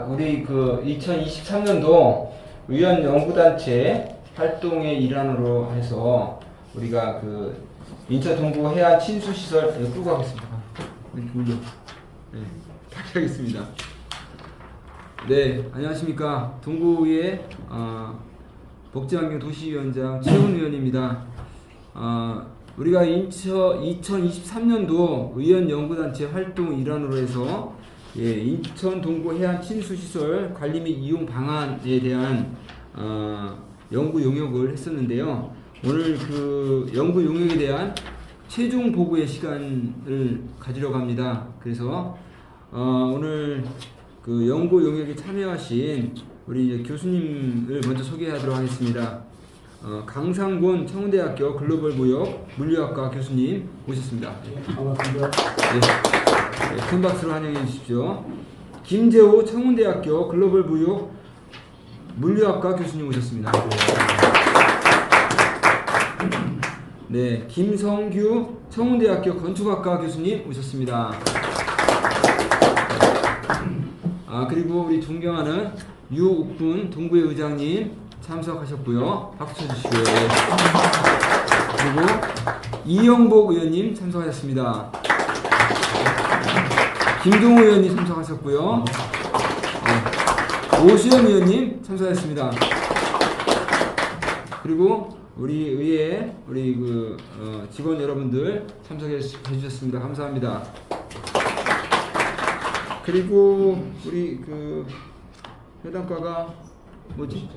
우리 그 2023년도 의원 연구단체 활동의 일환으로 해서 우리가 그 인천 동구 해안 친수 시설 끌고 가겠습니다. 이렇게 올려. 네, 다시 하겠습니다. 네, 안녕하십니까. 동구의 복지환경 도시위원장 최훈 의원입니다. 우리가 2023년도 의원 연구단체 활동 일환으로 해서 인천 동구 해안 친수시설 관리 및 이용 방안에 대한 연구 용역을 했었는데요. 오늘 그 연구 용역에 대한 최종 보고의 시간을 가지려고 합니다. 그래서 오늘 그 연구 용역에 참여하신 우리 교수님을 먼저 소개하도록 하겠습니다. 강상곤 청운대학교 글로벌 무역 물류학과 교수님 모셨습니다. 반갑습니다. 네, 큰 박수로 환영해 주십시오. 김재호 청운대학교 글로벌 무역 물류학과 교수님 모셨습니다. 네, 김성규 청운대학교 건축학과 교수님 모셨습니다. 그리고 우리 존경하는 유옥분 동구의 의장님 참석하셨고요. 박수 쳐주시고요. 그리고 이영복 의원님 참석하셨습니다. 김동호 의원님 참석하셨고요. 오수연 의원님 참석하셨습니다. 그리고 우리 의회 우리 그 직원 여러분들 참석해 주셨습니다. 감사합니다. 그리고 우리 그 회담과가 뭐지?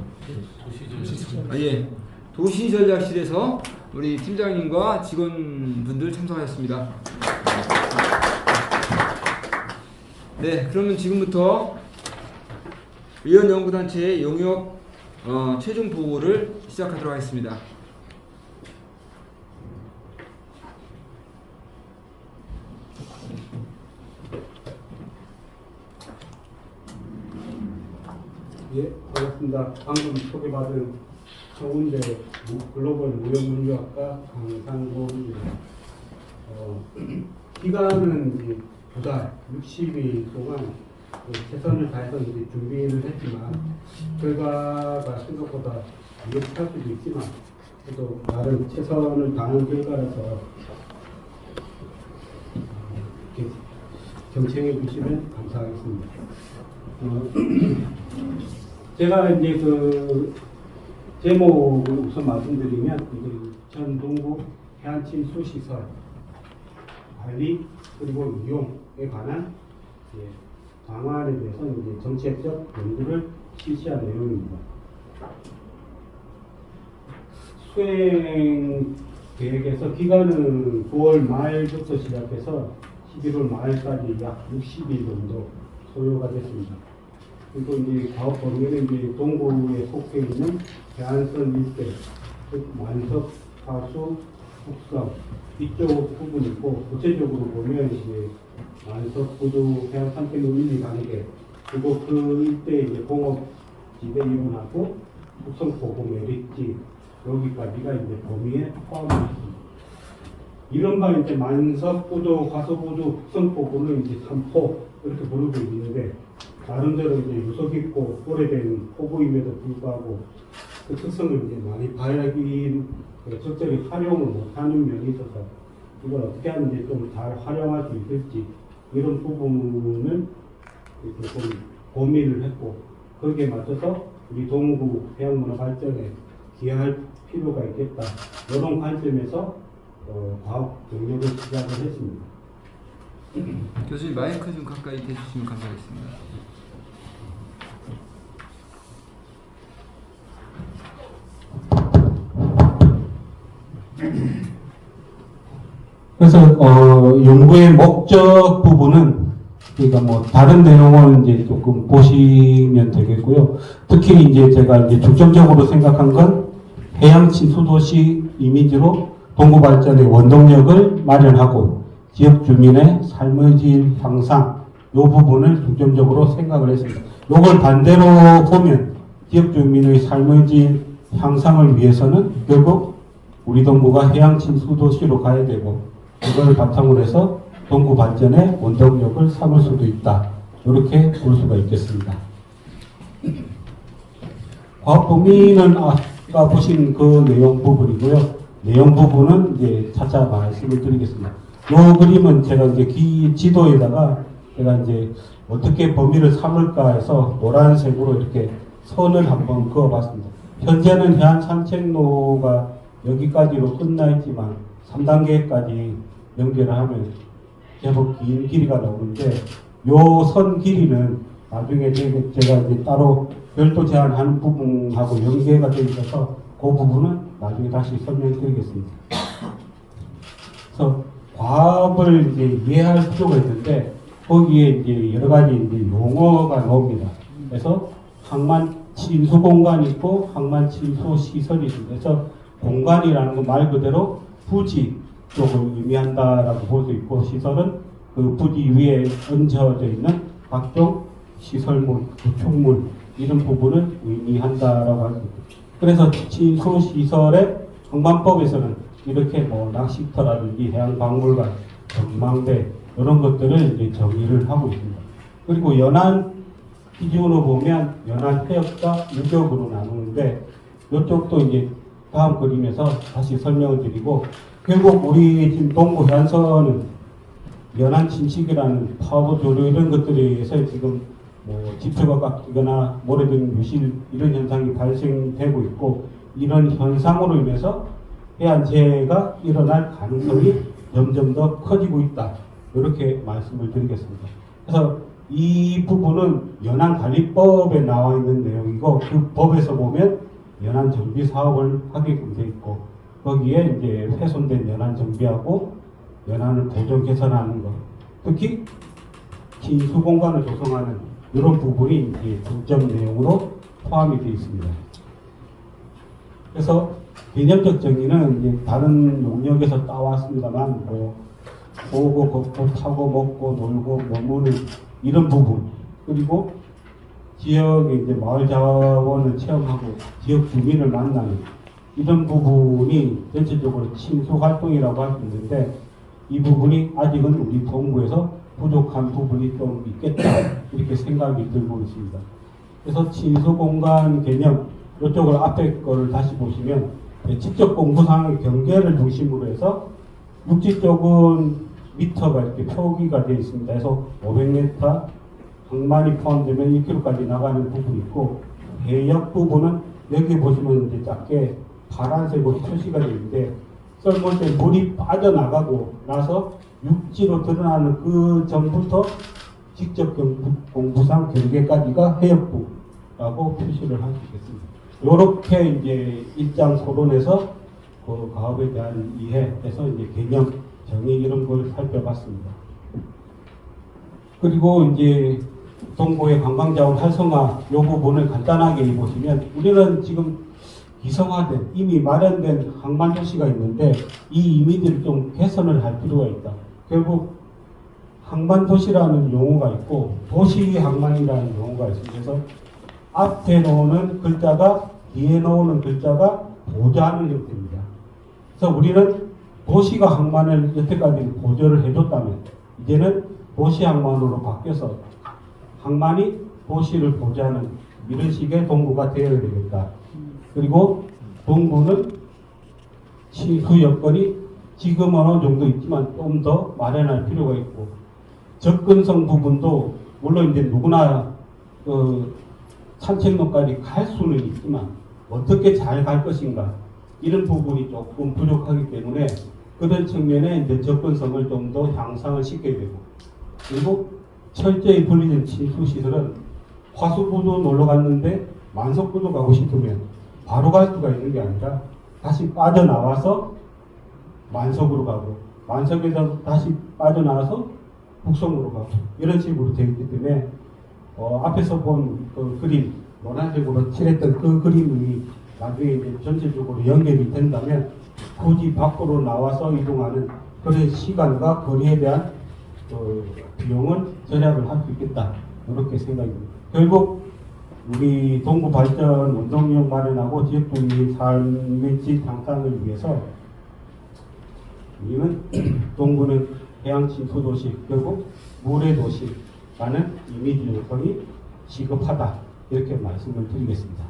도시전략실에서 우리 팀장님과 직원분들 참석하셨습니다. 네, 그러면 지금부터 의원연구단체의 용역 최종 보고를 시작하도록 하겠습니다. 예, 반갑습니다. 방금 소개받은 청운대 글로벌 무역물류학과 강상곤입니다. 기간은 두 달, 60일 동안 최선을 다해서 이제 준비를 했지만 결과가 생각보다 미흡할 수도 있지만 그래도 나름 최선을 다한 결과라서 이렇게 경청해 주시면 감사하겠습니다. 제가 이제 그 제목을 우선 말씀드리면 인천 동구 해안 친수 시설 관리 그리고 이용에 관한 방안에 대해서 이제 정책적 연구를 실시한 내용입니다. 수행 계획에서 기간은 9월 말부터 시작해서 11월 말까지 약 60일 정도 소요가 됐습니다. 그리고 이제 과업 범위는 이제 동구에 속해 있는 해안선 일대, 즉 만석, 하수, 북성 이쪽 부분이 있고 구체적으로 보면 이제 만석, 구두, 해안 3.5mm 관계 그리고 그 일대 이제 공업지대 이용하고 북성 포구 메리지 여기까지가 이제 범위에 포함되어 있습니다. 이른바 이제 만석, 구두, 과소구두, 북성 포구는 이제 3포 이렇게 부르고 있는데 나름대로 이제 유서 깊고 오래된 포구임에도 불구하고 그 특성을 이제 많이 발휘 적절히 활용을 못하는 면이 있어서 이걸 어떻게 하면 이제 좀 잘 활용할 수 있을지 이런 부분을 조금 고민을 했고 거기에 맞춰서 우리 동구 해양문화 발전에 기여할 필요가 있겠다 이런 관점에서 과학 경력을 시작을 했습니다. 교수님 마이크 좀 가까이 대주시면 감사하겠습니다. 그래서 연구의 목적 부분은 그러니까 뭐 다른 내용을 이제 조금 보시면 되겠고요. 특히 이제 제가 이제 중점적으로 생각한 건 해양 친수 도시 이미지로 동구 발전의 원동력을 마련하고 지역 주민의 삶의 질 향상 이 부분을 중점적으로 생각을 했습니다. 이걸 반대로 보면 지역 주민의 삶의 질 향상을 위해서는 결국 우리 동구가 해양 친수 도시로 가야 되고 이걸 바탕으로 해서 동구 발전의 원동력을 삼을 수도 있다. 이렇게 볼 수가 있겠습니다. 과학 범위는 아까 보신 그 내용 부분이고요. 내용 부분은 이제 차차 말씀을 드리겠습니다. 이 그림은 제가 이제 지도에다가 제가 이제 어떻게 범위를 삼을까 해서 노란색으로 이렇게 선을 한번 그어봤습니다. 현재는 해안 산책로가 여기까지로 끝나 있지만 3단계까지 연결을 하면 제법 긴 길이가 나오는데 요 선 길이는 나중에 제가 이제 따로 별도 제한하는 부분하고 연계가 되어 있어서 그 부분은 나중에 다시 설명드리겠습니다. 그래서 과학을 이제 이해할 필요가 있는데 거기에 이제 여러 가지 이제 용어가 나옵니다. 그래서 항만 침수 공간이 있고 항만 침수 시설이 있습니다. 그래서 공간이라는 거 말 그대로 부지 쪽을 의미한다라고 볼 수 있고 시설은 그 부지 위에 얹혀져 있는 각종 시설물, 구축물 이런 부분을 의미한다라고 할 수 있습니다. 그래서 침수 시설의 항만법에서는 이렇게 뭐 낚시터라든지 해양박물관, 전망대 이런 것들을 이제 정의를 하고 있습니다. 그리고 연안 기준으로 보면 연안 해역과 유격으로 나누는데 이쪽도 이제 다음 그림에서 다시 설명을 드리고 결국 우리 지금 동부 해안선은 연안 침식이라는 파도 조류 이런 것들에 의해서 지금 뭐 지표가 깎이거나 모래등 유실 이런 현상이 발생되고 있고 이런 현상으로 인해서 해안재해가 일어날 가능성이 점점 더 커지고 있다. 이렇게 말씀을 드리겠습니다. 그래서 이 부분은 연안관리법에 나와 있는 내용이고 그 법에서 보면 연안 정비 사업을 하게끔 되어 있고 거기에 이제 훼손된 연안 정비하고 연안을 보존 개선하는 것 특히 침수 공간을 조성하는 이런 부분이 이제 중점 내용으로 포함이 되어 있습니다. 그래서 개념적 정의는 이제 다른 용역에서 따왔습니다만 뭐 보고 걷고 타고 먹고 놀고 머무는 이런 부분 그리고 지역의 이제 마을 자원을 체험하고 지역 주민을 만나는 이런 부분이 전체적으로 침수 활동이라고 할 수 있는데 이 부분이 아직은 우리 동부에서 부족한 부분이 좀 있겠다 이렇게 생각이 들고 있습니다. 그래서 침수 공간 개념 이쪽을 앞에 거를 다시 보시면 직접 공부상의 경계를 중심으로 해서 육지 쪽은 미터가 이렇게 표기가 되어 있습니다. 그래서 500m 항만이 포함되면 1km까지 나가는 부분이 있고 해역 부분은 여기 보시면 이제 작게 파란색으로 표시가 되어 있는데 썰물 때 물이 빠져나가고 나서 육지로 드러나는 그 전부터 직접 공부상 경계까지가 해역부라고 표시를 할 수 있겠습니다. 이렇게 이제 입장 토론에서 그 가업에 대한 이해에서 이제 개념, 정의 이런 걸 살펴봤습니다. 그리고 이제 동부의 관광자원 활성화 이 부분을 간단하게 보시면 우리는 지금 기성화된 이미 마련된 항만도시가 있는데 이 이미지를 좀 개선을 할 필요가 있다. 결국 항만도시라는 용어가 있고 도시항만이라는 용어가 있습니다. 그래서 앞에 놓는 글자가 뒤에 놓는 글자가 보조하는 형태입니다. 그래서 우리는 도시가 항만을 여태까지 보조를 해줬다면 이제는 도시항만으로 바뀌어서 항만이 도시를 보조하는 이런 식의 동부가 되어야 되겠다. 그리고 동부는 침수 여건이 지금 어느 정도 있지만 좀 더 마련할 필요가 있고 접근성 부분도 물론 이제 누구나 산책로까지 갈 수는 있지만 어떻게 잘 갈 것인가 이런 부분이 조금 부족하기 때문에 그런 측면에 이제 접근성을 좀 더 향상을 시켜야 되고 그리고 철저히 분리된 침수 시설은 화수구도 놀러 갔는데 만석구도 가고 싶으면 바로 갈 수가 있는 게 아니라 다시 빠져나와서 만석으로 가고 만석에서 다시 빠져나와서 북성으로 가고 이런 식으로 되어 있기 때문에 앞에서 본 그 그림 노란색으로 칠했던 그 그림이 나중에 이제 전체적으로 연결이 된다면 굳이 밖으로 나와서 이동하는 그런 시간과 거리에 대한 비용을 절약을 할 수 있겠다 이렇게 생각입니다. 결국 우리 동부 발전 운동력 마련하고 지역 주민 삶의 질 향상을 위해서 우리는 동부는 해양 침수 도시 결국 물의 도시 라는 이미지 요소이 시급하다 이렇게 말씀을 드리겠습니다.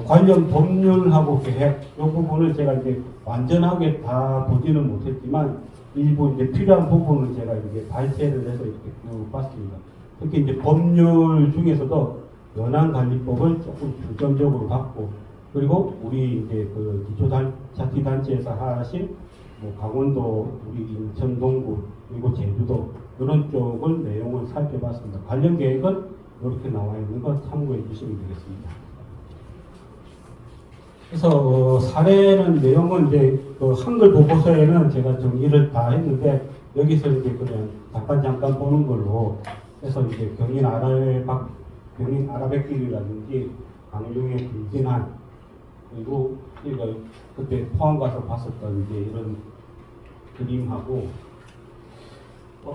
관련 법률하고 계획 이 부분을 제가 이제 완전하게 다 보지는 못했지만 일부 이제 필요한 부분을 제가 이렇게 발췌를 해서 이렇게 쭉 봤습니다. 특히 이제 법률 중에서도 연안관리법을 조금 중점적으로 봤고, 그리고 우리 이제 그 기초자치단체에서 하신 뭐 강원도, 우리 인천 동구, 그리고 제주도 이런 쪽을 내용을 살펴봤습니다. 관련 계획은 이렇게 나와 있는 거 참고해 주시면 되겠습니다. 그래서 사례는 내용은 이제 그 한글 보고서에는 제가 정리를 다 했는데 여기서 이제 그냥 잠깐 보는 걸로 해서 이제 경인 아라뱃길이라든지 강릉의 김진한, 그리고 우리가 그때 포항 가서 봤었던 이제 이런 그림하고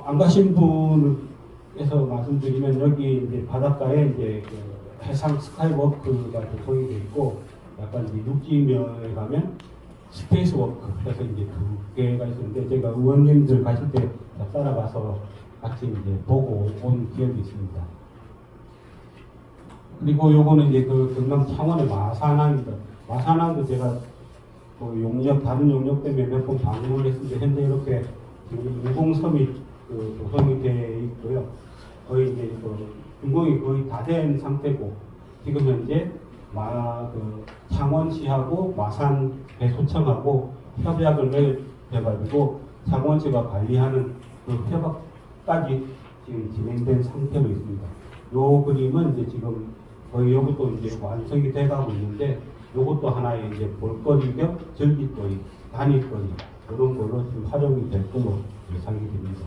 안 가신 분에서 말씀드리면 여기 이제 바닷가에 이제 그 해상 스카이워크가 조성이 되어 있고, 약간 이제 육지면에 가면 스페이스워크 그래서 이제 두 개가 있었는데 제가 의원님들 가실 때 따라가서 같이 이제 보고 온 기억이 있습니다. 그리고 요거는 이제 그 경남 창원의 마산항입니다. 마산항도 제가 그 용역 다른 용역 때문에 몇 번 방문을 했는데 현재 이렇게 인공섬이 그 조성이 되어 있고요. 거의 이제 그 준공이 거의 다 된 상태고, 지금 현재 그 창원시하고 마산 배수청하고 협약을 맺어가지고 창원시가 관리하는 그 협약까지 지금 진행된 상태로 있습니다. 요 그림은 이제 지금 거의 이것도 이제 완성이 돼가고 있는데, 이것도 하나의 이제 볼거리 겸 즐길거리, 다닐거리 이런 걸로 지금 활용이 될 걸로 예상이 됩니다.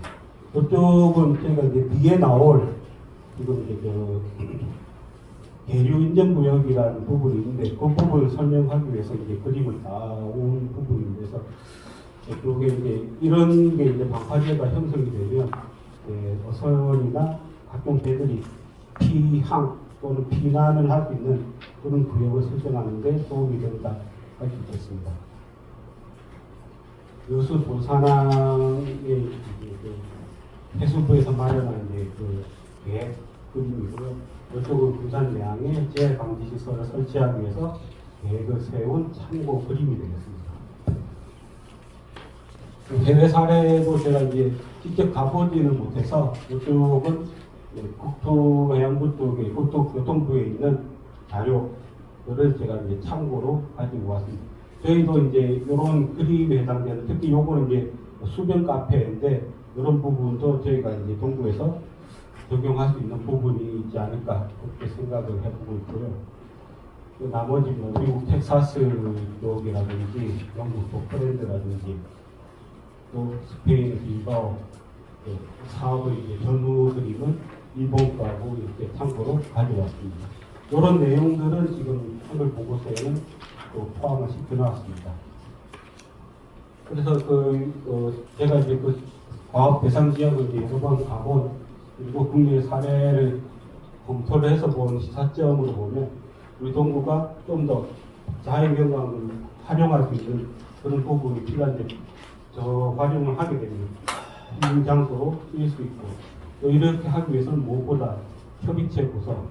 이쪽은 제가 이제 뒤에 나올 지금 이제 그 계류 인정구역이라는 부분이 있는데 그 부분을 설명하기 위해서 이제 그림을 따온 부분인데서 이게 이제 이런 게 이제 방파제가 형성이 되면 어선이나 각종 배들이 피항 또는 피난을 할 수 있는 그런 구역을 설정하는 데 도움이 된다 할 수 있겠습니다. 여수 도산항의 해수부에서 마련한 이제 그 계획 그림이고요. 이쪽은 부산 내항에 재해 방지 시설을 설치하기 위해서 계획을 세운 참고 그림이 되겠습니다. 해외 사례도 제가 이제 직접 가보지는 못해서 이쪽은 국토해양부 쪽에 국토교통부에 있는 자료를 제가 이제 참고로 가지고 왔습니다. 저희도 이제 이런 그림에 해당되는, 특히 요거는 이제 수변 카페인데 이런 부분도 저희가 이제 동구에서 적용할 수 있는 부분이 있지 않을까 그렇게 생각을 해보고 있고요. 그 나머지 뭐 미국 텍사스 쪽이라든지 영국 포클랜드라든지 또 스페인 빌바오 사업의 이제 전후 그림은 일본 거하고 이렇게 참고로 가져왔습니다. 이런 내용들은 지금 한글 보고서에는 또 포함을 시켜놨습니다. 그래서 제가 이제 그 과업 대상 지역을 이제 여러 번 가본, 그리고 국내 사례를 검토를 해서 본 시사점으로 보면 우리 동구가 좀 더 자연경관을 활용할 수 있는 그런 부분이 필요한데 저 활용을 하게 되면 이 장소로 쓰일 수 있고, 또 이렇게 하기 위해서는 무엇보다 협의체 구성,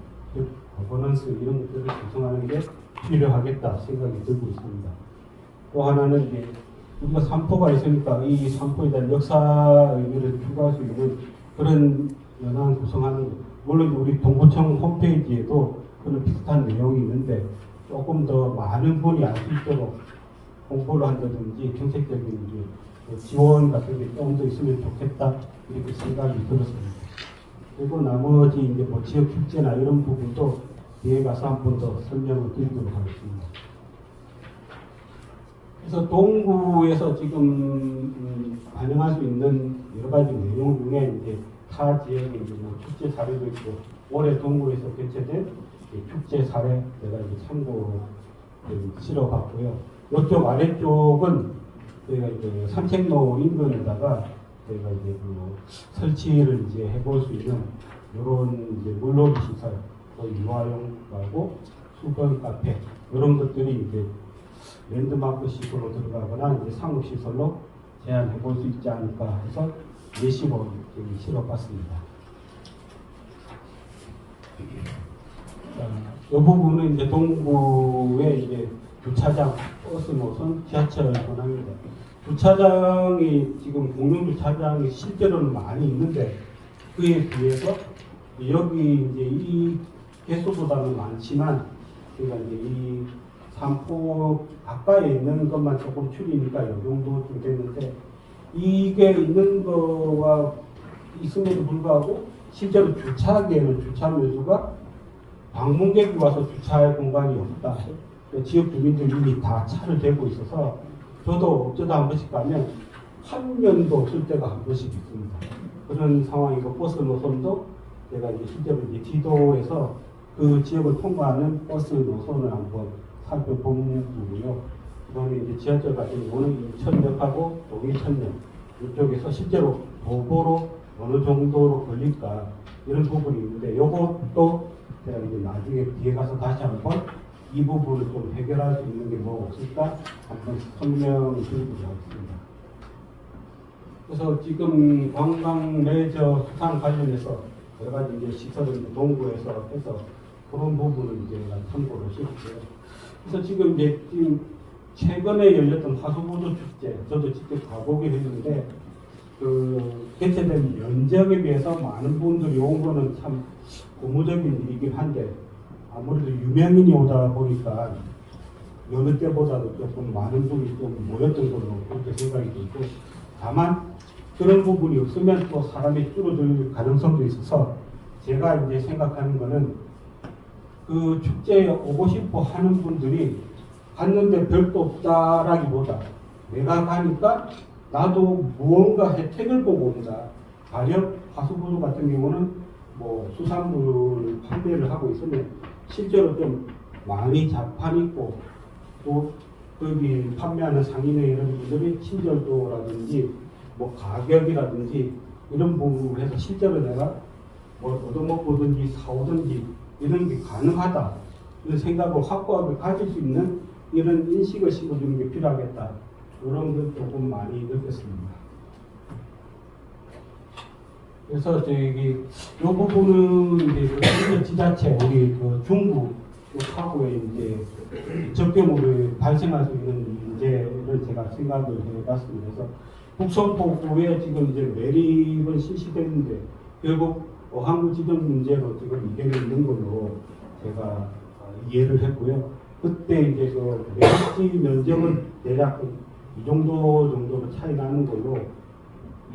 거버넌스 이런 것들을 구성하는 게 필요하겠다 생각이 들고 있습니다. 또 하나는 이제 우리가 산포가 있으니까 이 산포에 대한 역사 의미를 추가할 수 있는 그런 연안 구성하는 것. 물론 우리 동구청 홈페이지에도 그런 비슷한 내용이 있는데 조금 더 많은 분이 알 수 있도록 홍보를 한다든지 정책적인 지원 같은 게 조금 더 있으면 좋겠다 이렇게 생각이 들었습니다. 그리고 나머지 이제 뭐 지역 축제나 이런 부분도 뒤에 가서 한 번 더 설명을 드리도록 하겠습니다. 그래서 동구에서 지금 반영할 수 있는 여러 가지 내용 중에 이제 타 지역의 이제 뭐 축제 사례도 있고, 올해 동구에서 개최된 축제 사례 내가 이제 참고로 실어봤고요. 이쪽 아래쪽은 저희가 이제 산책로 인근에다가 저희가 이제 그 설치를 이제 해볼 수 있는 이런 이제 물놀이 시설, 또 유아용하고 수건 카페 이런 것들이 이제 랜드마크 시설로 들어가거나 이제 상업 시설로 제한해 볼 수 있지 않을까 해서 예시로 지금 실어봤습니다. 이 부분은 이제 동구의 이제 주차장, 버스 노선, 지하철 현황입니다. 주차장이 지금 공용 주차장이 실제로는 많이 있는데 그에 비해서 여기 이제 이 개수보다는 많지만 제가 이제 이 삼포 가까이에 있는 것만 조금 줄이니까 이 정도쯤 됐는데 이게 있는 거와 있음에도 불구하고 실제로 주차하기에는 주차 묘수가 방문객이 와서 주차할 공간이 없다. 지역 주민들이 이미 다 차를 대고 있어서 저도 어쩌다 한 번씩 가면 한 면도 없을 때가 한 번씩 있습니다. 그런 상황이고 버스 노선도 제가 이제 실제로 이제 지도에서 그 지역을 통과하는 버스 노선을 한번 살펴본 거고요. 그다음에 이제 지하철 같은 경우는 인천역하고 동해천역 이쪽에서 실제로 도보로 어느 정도로 걸릴까 이런 부분이 있는데 이것도 제가 이제 나중에 뒤에 가서 다시 한번 이 부분을 좀 해결할 수 있는 게 뭐 없을까 한번 설명을 드리도록 하겠습니다. 그래서 지금 관광 레저 수상 관련해서 여러 가지 이제 시설을 동구에서 해서 그런 부분을 이제 참고를 시켰고요. 그래서 지금 최근에 열렸던 화수보조 축제 저도 직접 가보긴 했는데 그 개최된 면적에 비해서 많은 분들이 온 거는 참 고무적인 일이긴 한데 아무래도 유명인이 오다 보니까 여느 때보다도 조금 많은 분이 좀 모였던 걸로 그렇게 생각이 들고 다만 그런 부분이 없으면 또 사람이 줄어들 가능성도 있어서 제가 이제 생각하는 거는 그 축제에 오고 싶어 하는 분들이 갔는데 별도 없다라기보다 내가 가니까 나도 무언가 혜택을 보고 온다. 가령 화수보조 같은 경우는 뭐 수산물 판매를 하고 있으면 실제로 좀 많이 자판 있고 또 거기 판매하는 상인의 이런 분들이 친절도라든지 뭐 가격이라든지 이런 부분을 해서 실제로 내가 뭐 얻어먹고든지 사오든지 이런 게 가능하다 이런 생각을 확고하게 가질 수 있는 이런 인식을 심어주는 게 필요하겠다 이런 걸 조금 많이 느꼈습니다. 그래서 저기 이 부분은 이제 그 지자체 우리 그 중부 하고에 이제 적경으로 발생할 수 있는 문제를 제가 생각을 해봤습니다. 그래서 북성포구에 지금 이제 매립은 실시됐는데 결국 어항구 지정 문제로 지금 이견이 있는 걸로 제가 이해를 했고요. 그때 이제 그 매립지 면적은 대략 이 정도로 차이 나는 걸로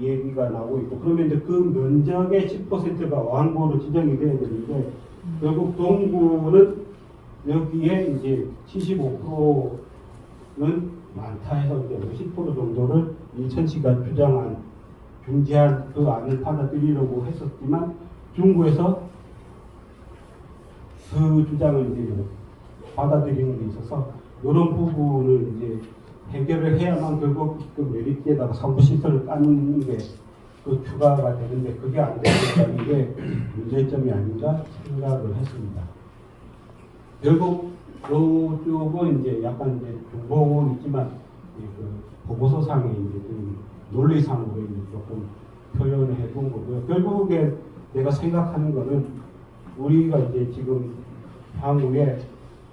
얘기가 나오고 있고 그러면 이제 그 면적의 10%가 어항구로 지정이 되어야 되는데 결국 동구는 여기에 이제 75%는 많다 해서 이제 50% 정도를 인천시가 주장한 중재안 그 안을 받아들이려고 했었지만 중구에서 그 주장을 이제 받아들이는 데 있어서 이런 부분을 이제 해결을 해야만 결국 그 메리트에다가 사무시설을 까는 게 그 추가가 되는데 그게 안 되니까 이게 문제점이 아닌가 생각을 했습니다. 결국 이쪽은 이제 약간 이제 중복은 있지만 그 보고서상에 이제 좀 논리상으로 이제 조금 표현을 해본 거고요. 결국에 내가 생각하는 거는 우리가 이제 지금 향후에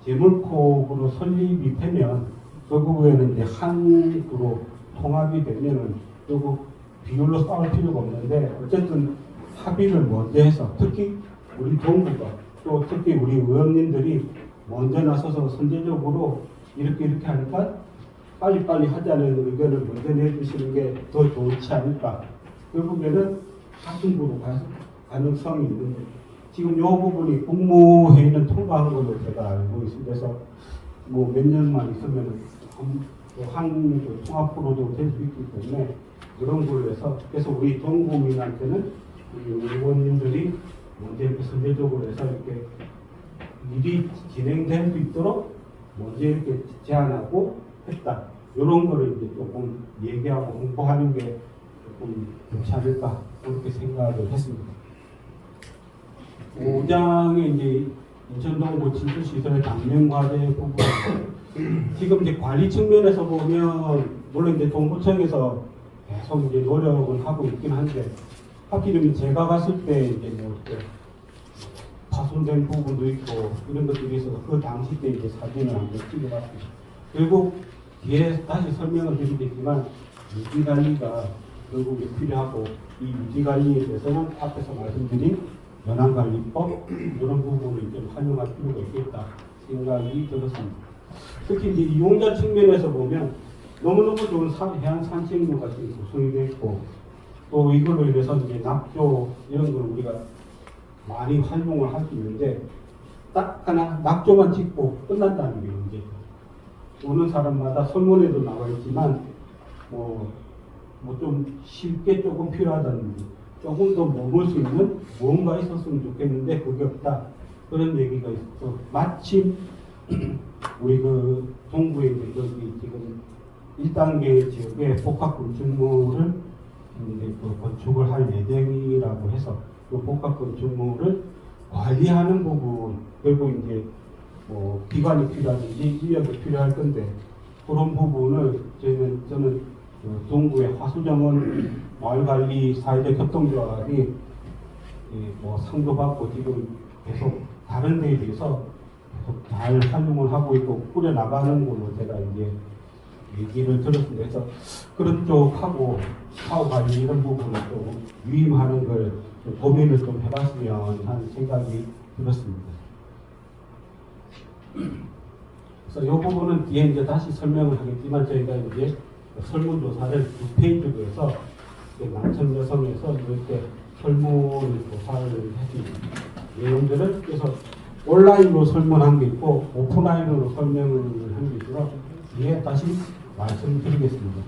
재물콕으로 설립이 되면 결국에는 이제 한 구로 통합이 되면은 결국 비율로 싸울 필요가 없는데 어쨌든 합의를 먼저 해서 특히 우리 동구가 또 특히 우리 의원님들이 먼저 나서서 선제적으로 이렇게 하니까 빨리빨리 하자는 의견을 먼저 내주시는 게 더 좋지 않을까. 결국에는 합의구로 갈 가능성이 있는데 지금 이 부분이 국무회의는 통과한 걸로 제가 알고 있습니다. 그래서 뭐 몇 년만 있으면 한 통합으로도 될 수 있기 때문에 그런 걸로 해서 그래서 우리 동구민한테는 우리 의원님들이 먼저 이렇게 선제적으로 해서 이렇게 일이 진행될 수 있도록 먼저 이렇게 제안하고 했다. 이런 거를 이제 조금 얘기하고 홍보하는 게 조금 좋지 않을까 그렇게 생각을 했습니다. 5장에 이제 인천동구 진수시설의 당면과제 부분 지금 이제 관리 측면에서 보면 물론 이제 동구청에서 계속 이제 노력은 하고 있긴 한데 하필이면 제가 갔을 때 이제 뭐 이렇게 파손된 부분도 있고 이런 것들이 있어서 그 당시 때 이제 사진을 한번 찍어봤습니다. 결국 뒤에 다시 설명을 드리겠지만 유지 관리가 결국에 필요하고 이 유지 관리에 대해서는 앞에서 말씀드린 연안관리법 이런 부분을 좀 활용할 필요가 있겠다 생각이 들었습니다. 특히 이제 이용자 측면에서 보면 너무너무 좋은 해안 산책로가 지금 구성이 되어 있고 또 이걸로 인해서 이제 낙조 이런 걸 우리가 많이 활용을 할 수 있는데 딱 하나 낙조만 찍고 끝난다는 게 문제죠. 오는 사람마다 설문에도 나와 있지만 뭐 좀 쉽게 조금 필요하다는 조금 더 머물 수 있는 무언가 있었으면 좋겠는데 그게 없다 그런 얘기가 있어서 마침 우리 그 동구에 이제 여기 지금 1단계 지역에 복합 건축물을 이제 그 건축을 할 예정이라고 해서 그 복합 건축물을 관리하는 부분 결국 이제 뭐 기관이 필요하든지 인력이 필요할 건데 그런 부분을 저는 그 동구의 화수정원 마을관리 사회적 협동조합이 뭐 상도 받고 지금 계속 다른 데에 비해서 계속 잘 활용을 하고 있고 꾸려 나가는 걸로 제가 이제 얘기를 들었습니다. 그래서 그런 쪽하고 사후 관리 이런 부분을 좀 유임하는 걸 좀 고민을 좀 해봤으면 하는 생각이 들었습니다. 그래서 이 부분은 뒤에 이제 다시 설명을 하겠지만 저희가 이제 설문조사를 2페이지로 해서 남성 여성에서 이렇게 설문조사를 했습니다. 내용들을 그래서 온라인으로 설문한 게 있고 오프라인으로 설명을 한 게 있어서 뒤에 다시 말씀드리겠습니다.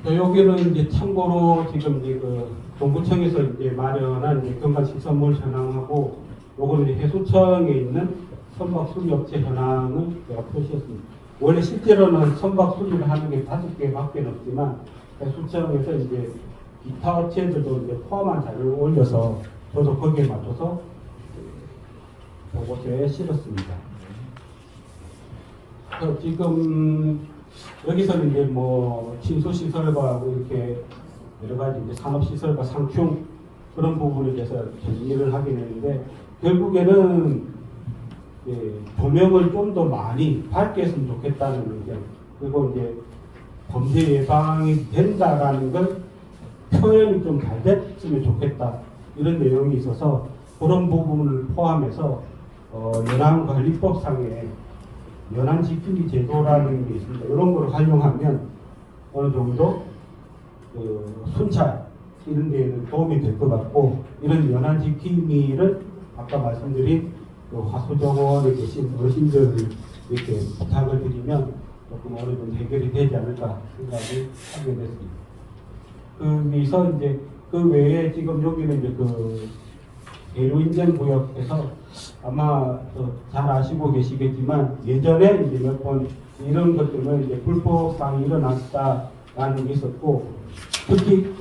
여기는 이제 참고로 지금 이제 그 동구청에서 이제 마련한 경관식선물 현황하고 요거는 해수청에 있는 선박 수리업체 현황을 제가 표시했습니다. 원래 실제로는 선박 수리를 하는 게 5개밖에 없지만 해수청에서 이제 기타 업체들도 이제 포함한 자료를 올려서 저도 거기에 맞춰서 보고서에 실었습니다. 그래서 지금 여기서는 이제 뭐 침수시설과 이렇게 여러 가지 이제 산업시설과 상충 그런 부분에 대해서 정리를 하긴 했는데 결국에는 조명을 좀 더 많이 밝게 했으면 좋겠다는 의견 그리고 이제 범죄 예방이 된다라는 걸 표현이 좀 잘 됐으면 좋겠다 이런 내용이 있어서 그런 부분을 포함해서 연안관리법상에 연안지킴이 제도라는 게 있습니다. 이런 걸 활용하면 어느 정도 순찰 이런 데에는 도움이 될 것 같고 이런 연안지킴이를 아까 말씀드린 그 화수정원에 계신 어르신들 이렇게 부탁을 드리면 조금 어느 정도 해결이 되지 않을까 생각을 하게 됐습니다. 거기서 이제 그 외에 지금 여기는 이제 그 대로인증구역에서 아마 잘 아시고 계시겠지만 예전에 이제 몇 번 이런 것 때문에 이제 불법상이 일어났다라는 게 있었고 특히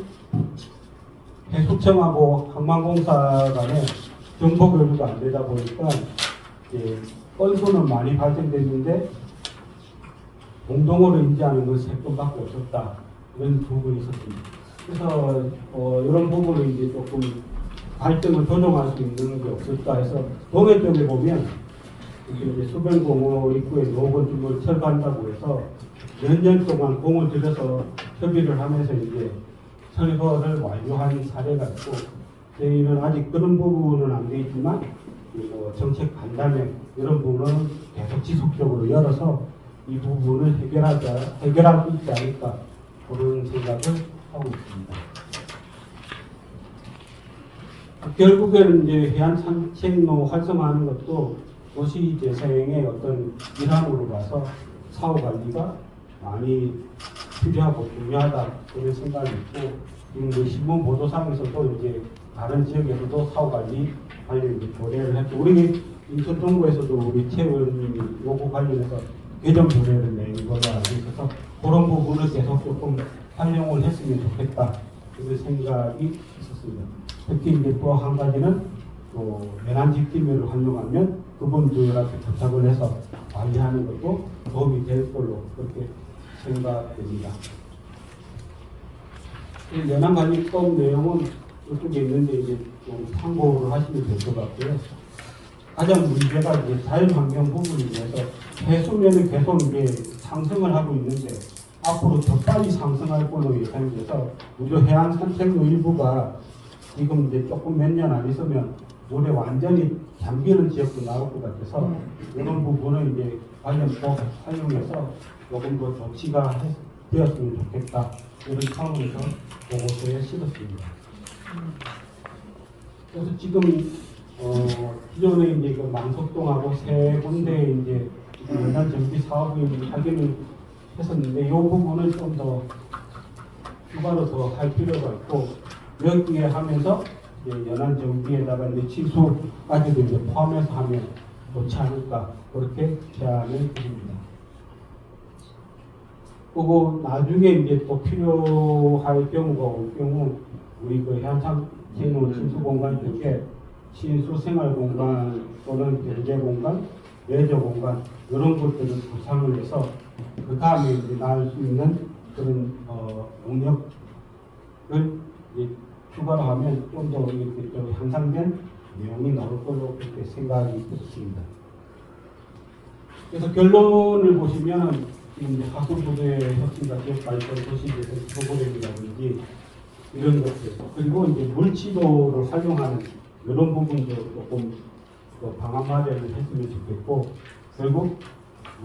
해수청하고 항만공사 간에 정보 교류가 안 되다 보니까 건수는 많이 발생됐는데 공동으로 인지하는 건 3건밖에 없었다 이런 부분이 있었습니다. 그래서 이런 부분을 이제 조금 갈등을 조정할 수 있는 게 없을까 해서 동해 쪽에 보면 이제 수변공호 입구에 노건축을 철거한다고 해서 몇 년 동안 공을 들여서 협의를 하면서 이제 철거를 완료한 사례가 있고 저희는 아직 그런 부분은 안 돼 있지만 정책 간담회 이런 부분은 계속 지속적으로 열어서 이 부분을 해결할 수 있지 않을까 그런 생각을 하고 있습니다. 결국에는 이제 해안 산책로 활성화하는 것도 도시 재생의 어떤 일환으로 봐서 사후 관리가 많이 필요하고 중요하다 그런 생각이 있고 지금 신문 보도상에서도 이제 다른 지역에서도 사후 관리 관련 조례를 했고 우리 인천 동구에서도 우리 최 의원님이 요구 관련해서 개정 조례를 낸 걸로 알고 있어서 그런 부분을 계속 조금 활용을 했으면 좋겠다 그런 생각이 있었습니다. 특히 이제 또 한 가지는 또 연안집기묘를 활용하면 그분들한테 부탁을 해서 관리하는 것도 도움이 될 걸로 그렇게 생각됩니다. 이 연안관리법 내용은 이쪽에 있는데 이제 좀 참고를 하시면 될 것 같고요. 가장 문제가 이제 자연환경 부분에 대해서 해수면은 계속 이제 상승을 하고 있는데 앞으로 더 빨리 상승할 걸로 예상이 돼서 우리 해안 산책로 일부가 지금 이제 조금 몇 년 안 있으면 물에 완전히 잠기는 지역도 나올 것 같아서 이런 부분은 이제 관련 법 활용해서 조금 더 조치가 되었으면 좋겠다 이런 차원에서 보고서에 실었습니다. 그래서 지금 기존에 이제 그 망석동하고 세 군데 이제 연안 정비 사업을 하기는 했었는데 이 부분은 좀 더 추가로 더 할 필요가 있고 여기에 하면서 연안 정비에다가 이제 치수까지도 이제 포함해서 하면 좋지 않을까 그렇게 제안을 드립니다. 그리고 나중에 이제 또 필요할 경우가 올 경우 우리 그 해안상 제노 친수 공간 쪽에 친수 생활 공간 또는 경제 공간, 레저 공간 이런 것들을 구상을 해서 그 다음에 이제 나올 수 있는 그런 용역을 이제 추가로 하면 좀 더 이렇게 좀 향상된 내용이 나올 걸로 그렇게 생각이 들었습니다. 그래서 결론을 보시면은 지금 이제 하수부대 혁신과 지역발전 도시재생 프로그램이라든지 이런 것들 그리고 이제 물치도를 활용하는 이런 부분도 조금 방안 마련을 했으면 좋겠고 결국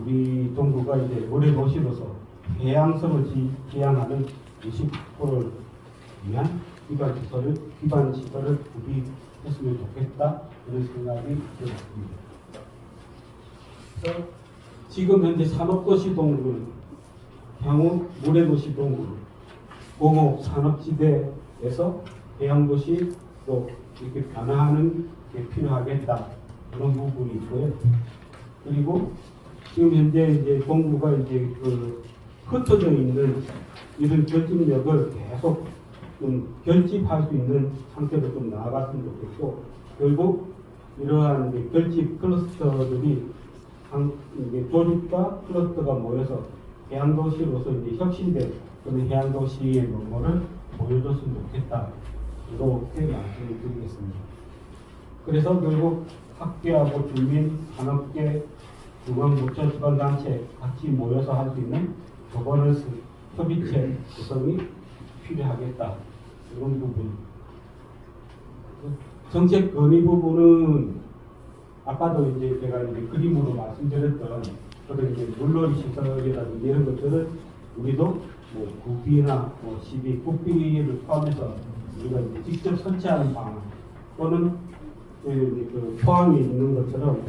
우리 정부가 이제 물의 도시로서 해양성을 지향하는 20%를 위한 기반 시설을 구비했으면 좋겠다 이런 생각이 들었습니다. 그래서 지금 현재 산업도시 동굴, 향후 물의 도시 동굴, 공업 산업지대에서 해양도시 또 이렇게 변화하는 게 필요하겠다 그런 부분이 있고요. 그리고 지금 현재 이제 동구가 이제 그 흩어져 있는 이런 결집력을 계속 좀 결집할 수 있는 상태로 좀 나아갔으면 좋겠고 결국 이러한 이제 결집 클러스터들이 이게 조직과 클러스터가 모여서 해양도시로서 이제 혁신된 그런 해양도시의 면모를 보여줬으면 좋겠다 이렇게 말씀을 드리겠습니다. 그래서 결국 학계하고 주민, 산업계, 중앙국제주관단체 같이 모여서 할 수 있는 거버넌스 협의체 구성이 필요하겠다. 이런 부분. 정책 건의 부분은 아까도 이제 제가 이제 그림으로 말씀드렸던 그런 이제 물놀이 시설이라든지 이런 것들은 우리도 뭐 국비나 뭐 시비, 국비를 포함해서 우리가 이제 직접 설치하는 방안 또는 그 포항에 있는 것처럼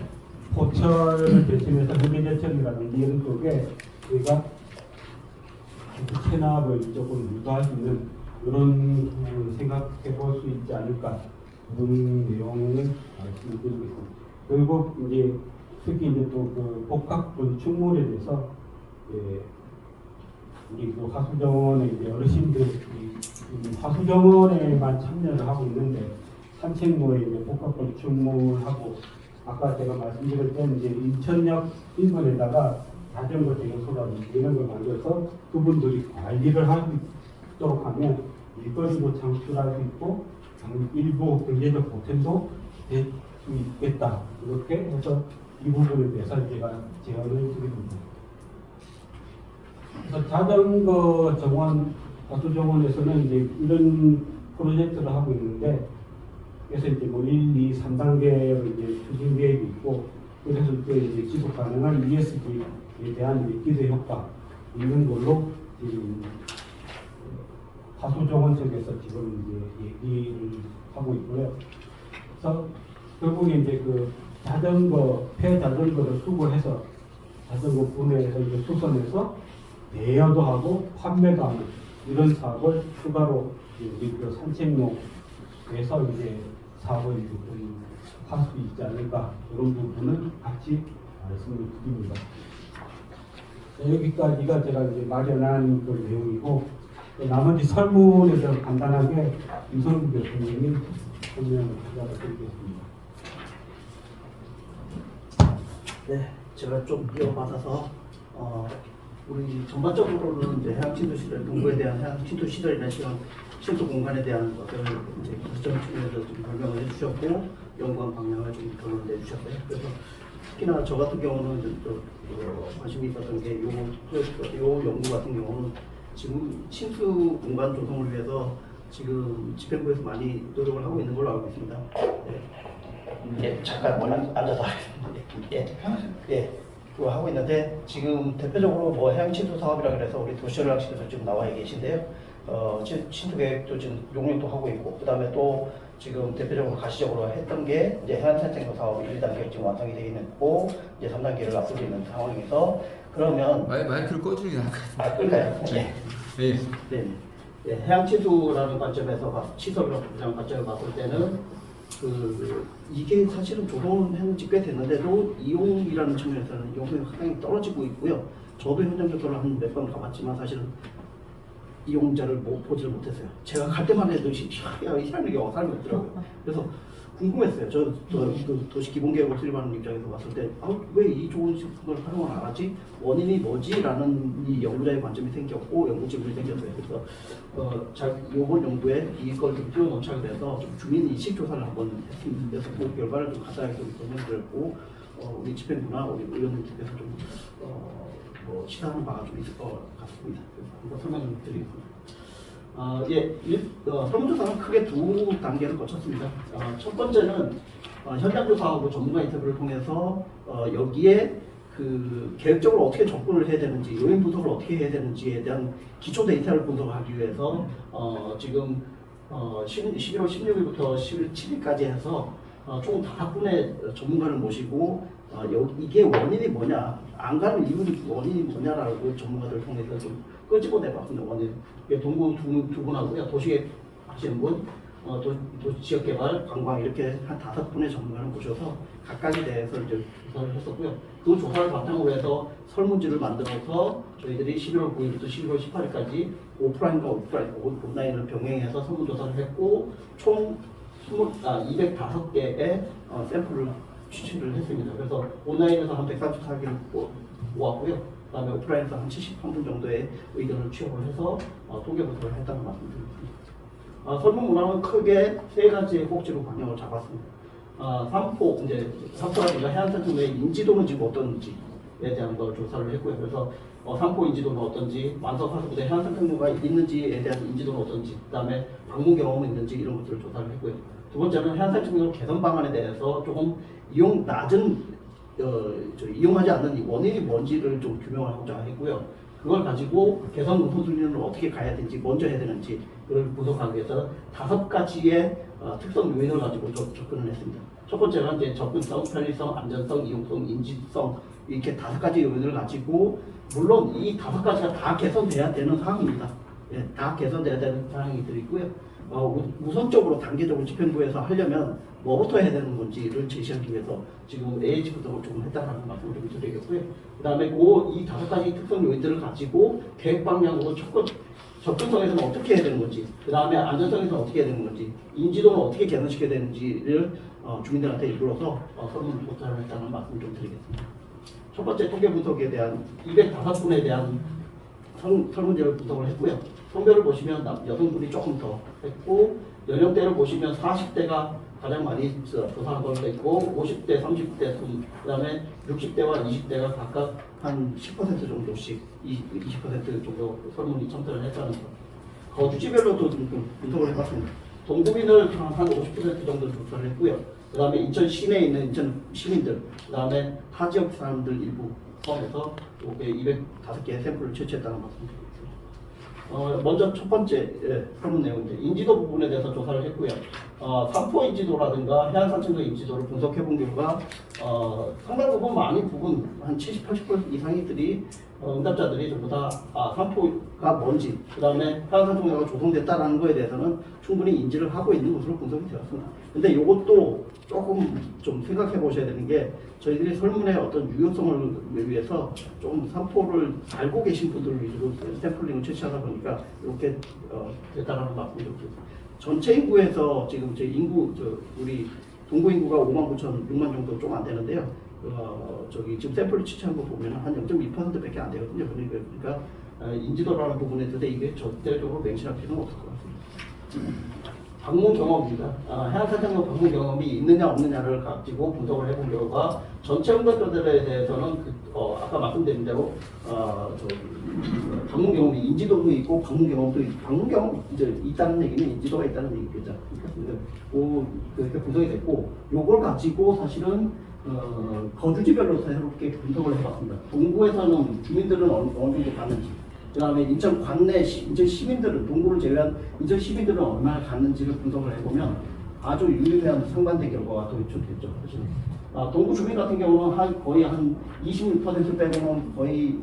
포철을 대신해서 해외제철이라든지 이런 쪽에 우리가 체납을 조금 유도할 수 있는 그런 부분을 생각해 볼 수 있지 않을까 그런 내용을 말씀드리겠습니다. 그리고 이제 특히 이제 또 그 복합 건축물에 대해서 우리 그 하수정원에 이제 어르신들이 하수정원에만 참여를 하고 있는데 산책로에 이제 복합 건축물하고 아까 제가 말씀드렸던 이제 인천역 인근에다가 자전거 대여소라든지 이런 걸 만들어서 그분들이 관리를 할 수 있도록 하면 일거리도 창출할 수 있고 일부 경제적 보탬도 될 수 있겠다. 이렇게 해서 이 부분에 대해서 제가 제안을 드립니다. 그래서 자전거 정원, 가수 정원에서는 이제 이런 프로젝트를 하고 있는데 그래서 이제 뭐 1, 2, 3단계로 이제 추진 계획이 있고 그래서 또 이제 지속 가능한 ESG에 대한 이제 기대 효과 있는 걸로 하수정원 쪽에서 지금 이제 얘기를 하고 있고요. 그래서 결국에 이제 그 자전거, 폐자전거를 수거해서 자전거 분해해서 이제 수선해서 대여도 하고 판매도 하는 이런 사업을 추가로 우리 그 산책로에서 이제 사업을 이제 할 수 있지 않을까 이런 부분은 같이 말씀을 드립니다. 여기까지가 제가 이제 마련한 그 내용이고 나머지 설문에 대해서 간단하게 유성규 교수님이 설명을 드리겠습니다. 네, 제가 좀 이어받아서 우리 전반적으로는 이제 해양 친도 시설, 동부에 대한 해양 친도 시설이나 신도 공간에 대한 것들을 이제 기술적 측면에서 좀 설명을 해주셨고 연구한 방향을 좀 결론을 내주셨어요. 그래서 특히나 저 같은 경우는 좀 관심이 있었던 게 요 연구 같은 경우는 지금 친수 공간 조성을 위해서 지금 집행부에서 많이 노력을 하고 있는 걸로 알고 있습니다. 네. 예, 잠깐 앉아서 하겠습니다. 예, 그거 하고 있는데 지금 대표적으로 뭐 해양 친수 사업이라 그래서 우리 도시전략실에서 지금 나와 계신데요. 친수 계획도 지금 용역도 하고 있고, 그 다음에 또 지금 대표적으로 가시적으로 했던 게 이제 해안산책로 사업 1단계 지금 완성이 되어 있고, 이제 3단계를 앞두고 있는 상황에서 그러면 마이크를 꺼주는 게 나을 것 같아요. 끌까요? 예. 예. 네. 예, 해양 친수라는 관점에서 시설이라는 관점에서 봤을 때는 이게 사실은 조성을 했는지 꽤 됐는데도 이용이라는 측면에서는 이용성이 상당히 떨어지고 있고요. 저도 현장 조사를 한 몇 번 가봤지만 사실은 이용자를 보지를 못했어요. 제가 갈 때만 해도 희한하게 사람이 없더라고요. 그래서 궁금했어요. 그 도시 기본계획을 수립하는 입장에서 봤을 때 왜 이 좋은 시스템을 활용을 안 하지? 원인이 뭐지?라는 이 연구자의 관점이 생겼고 연구 질문이 생겼어요. 그래서 이번 연구에 이걸 좀 띄워놓자고 해서 좀 주민 인식 조사를 한번 했습니다. 그래서 그 결과를 좀 간단하게 좀 설명드렸고 우리 집행부나 우리 의원님께서 좀 시사하는 바가 좀 있을 것 같습니다. 그래서 한번 설명을 드리겠습니다. 설문조사는 크게 두 단계를 거쳤습니다. 첫 번째는 현장 조사하고 전문가 인터뷰를 통해서 여기에 계획적으로 어떻게 접근을 해야 되는지, 요인 분석을 어떻게 해야 되는지에 대한 기초 데이터를 분석하기 위해서 지금 11월 16일부터 11월 7일까지 해서 총 5분의 전문가를 모시고 이게 원인이 뭐냐, 안 가는 이유는 원인이 뭐냐라고 전문가들을 통해서 좀 끄집어내봤습니다. 원인. 동구 두 분하고요, 도시계획 하시는 분, 지역개발, 관광 이렇게 한 5분의 전문가를 모셔서 각각에 대해서 이제 조사를 했었고요. 그 조사를 바탕으로 해서 설문지를 만들어서 저희들이 11월 9일부터 11월 18일까지 오프라인과 온라인을 병행해서 설문조사를 했고 총 205개의 샘플을 취출을 했습니다. 그래서 온라인에서 한 134개를 모았고요. 그 다음에 오프라인에서 한 73분 정도의 의견을 취합을 해서 통계 분석을 했다는 말씀드립니다. 설문 문항은 크게 3가지의 꼭지로 방향을 잡았습니다. 3포가 해안산청 내 인지도는 지금 어떤지에 대한 걸 조사를 했고요. 그래서 3포 인지도는 어떤지, 완성하수부대 해안산청로가 있는지에 대한 인지도는 어떤지, 그 다음에 방문 경험은 있는지 이런 것들을 조사를 했고요. 두 번째는 해안산청로 개선 방안에 대해서 조금 이용하지 않는 원인이 뭔지를 좀 규명하고자 했고요. 그걸 가지고 개선 우선순위는 어떻게 가야 되는지, 먼저 해야 되는지 그걸 분석하기 위해서 5가지의 특성 요인을 가지고 접근을 했습니다. 첫 번째는 이제 접근성, 편리성, 안전성, 이용성, 인지성 이렇게 5가지 요인을 가지고 물론 이 5가지가 다 개선돼야 되는 사항입니다. 예, 다 개선돼야 되는 사항이 있고요. 우선적으로 단계적으로 집행부에서 하려면 뭐부터 해야 되는 건지를 제시하기 위해서 지금 AH 분석을 조금 했다는 말씀을 좀 드리겠고요. 그 다음에 이 5가지 특성 요인들을 가지고 계획 방향으로 접근성에서는 어떻게 해야 되는 건지, 그 다음에 안전성에서는 어떻게 해야 되는 건지, 인지도는 어떻게 개선시켜야 되는지를 주민들한테 이끌어서 설문 조사를 했다는 말씀을 좀 드리겠습니다. 첫 번째 통계 분석에 대한 205분에 대한 설문지를 분석을 했고요. 성별을 보시면 여성분이 조금 더 했고, 연령대를 보시면 40대가 가장 많이 조사한 걸로 있고 50대, 30대, 그 다음에 60대와 20대가 각각 한 10% 정도씩 20% 정도 설문이 참여를 했다는 것. 거주지별로도 좀 분석을 해봤습니다. 동구민을 한 50% 정도 조사를 했고요. 그 다음에 인천 시내에 있는 인천 시민들, 그 다음에 타 지역 사람들 일부 포함해서 205개의 샘플을 채취했다는 말씀드립니다. 먼저 첫 번째 설문 내용인데 인지도 부분에 대해서 조사를 했고요. 삼포 인지도라든가 해안산청도 인지도를 분석해 본 결과 상당 부분 많은 부분 한 70-80% 이상이들이 응답자들이 전부 다 삼포가 뭔지 그 다음에 해안산청도가 조성됐다라는 거에 대해서는 충분히 인지를 하고 있는 것으로 분석이 되었습니다. 근데 이것도 조금 좀 생각해 보셔야 되는 게 저희들이 설문의 어떤 유효성을 위해서 좀 삼포를 알고 계신 분들 위주로 샘플링을 채취하다 보니까 이렇게 됐다라는 말씀을 드립니다. 전체 인구에서 지금 제 인구 우리 동구 인구가 5만 9천 6만 정도 좀 안 되는데요. 지금 샘플을 채취한 거 보면 한 0.2%밖에 안 되거든요. 그러니까 인지도라는 부분에 대해서 이게 절대적으로 맹신할 필요는 없을 것 같습니다. 방문 경험입니다. 해안산청도 방문 경험이 있느냐 없느냐를 가지고 분석을 해본 결과 전체 응답자들에 대해서는 아까 말씀드린 대로 방문 경험이 인지도도 있고 방문 경험도 있고 방문 경험 이제 있다는 얘기는 인지도가 있다는 얘기겠죠. 그렇게 분석이 됐고 요걸 가지고 사실은 거주지별로 새롭게 분석을 해봤습니다. 동구에서는 주민들은 어느 정도 갔는지, 그 다음에 인천 관내 인천 시민들은 동구를 제외한 인천 시민들은 얼마나 갔는지를 분석을 해보면 아주 유의미한 상반된 결과가 또 유출됐죠. 동구 주민 같은 경우는 거의 한 26% 빼고는 거의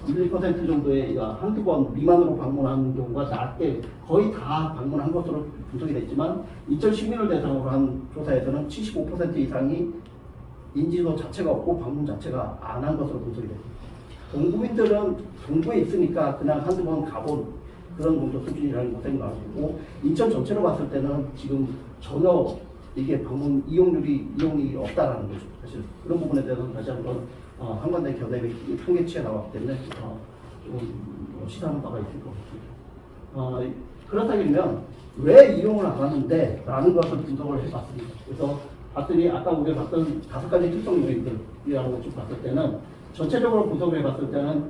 1% 정도의 한두 번 미만으로 방문하는 경우가 낮게 거의 다 방문한 것으로 분석이 됐지만 인천 시민을 대상으로 한 조사에서는 75% 이상이 인지도 자체가 없고 방문 자체가 안 한 것으로 분석이 됐습니다. 동구민들은 동구에 있으니까 그냥 한두 번 가본 그런 정도 수준이라는 거 생각하고 인천 전체로 봤을 때는 지금 전혀 이게 방문 이용이 없다라는 거죠. 사실 그런 부분에 대해서는 다시 한번 한반도 견해의 통계치에 나왔기 때문에 좀 시사하는 바가 있을 것 같습니다. 그렇다면 왜 이용을 안 하는데? 라는 것을 분석을 해봤습니다. 그래서 봤더니 아까 우리가 봤던 5가지 특성 요인들이라는 것을 봤을 때는 전체적으로 분석을 해봤을 때는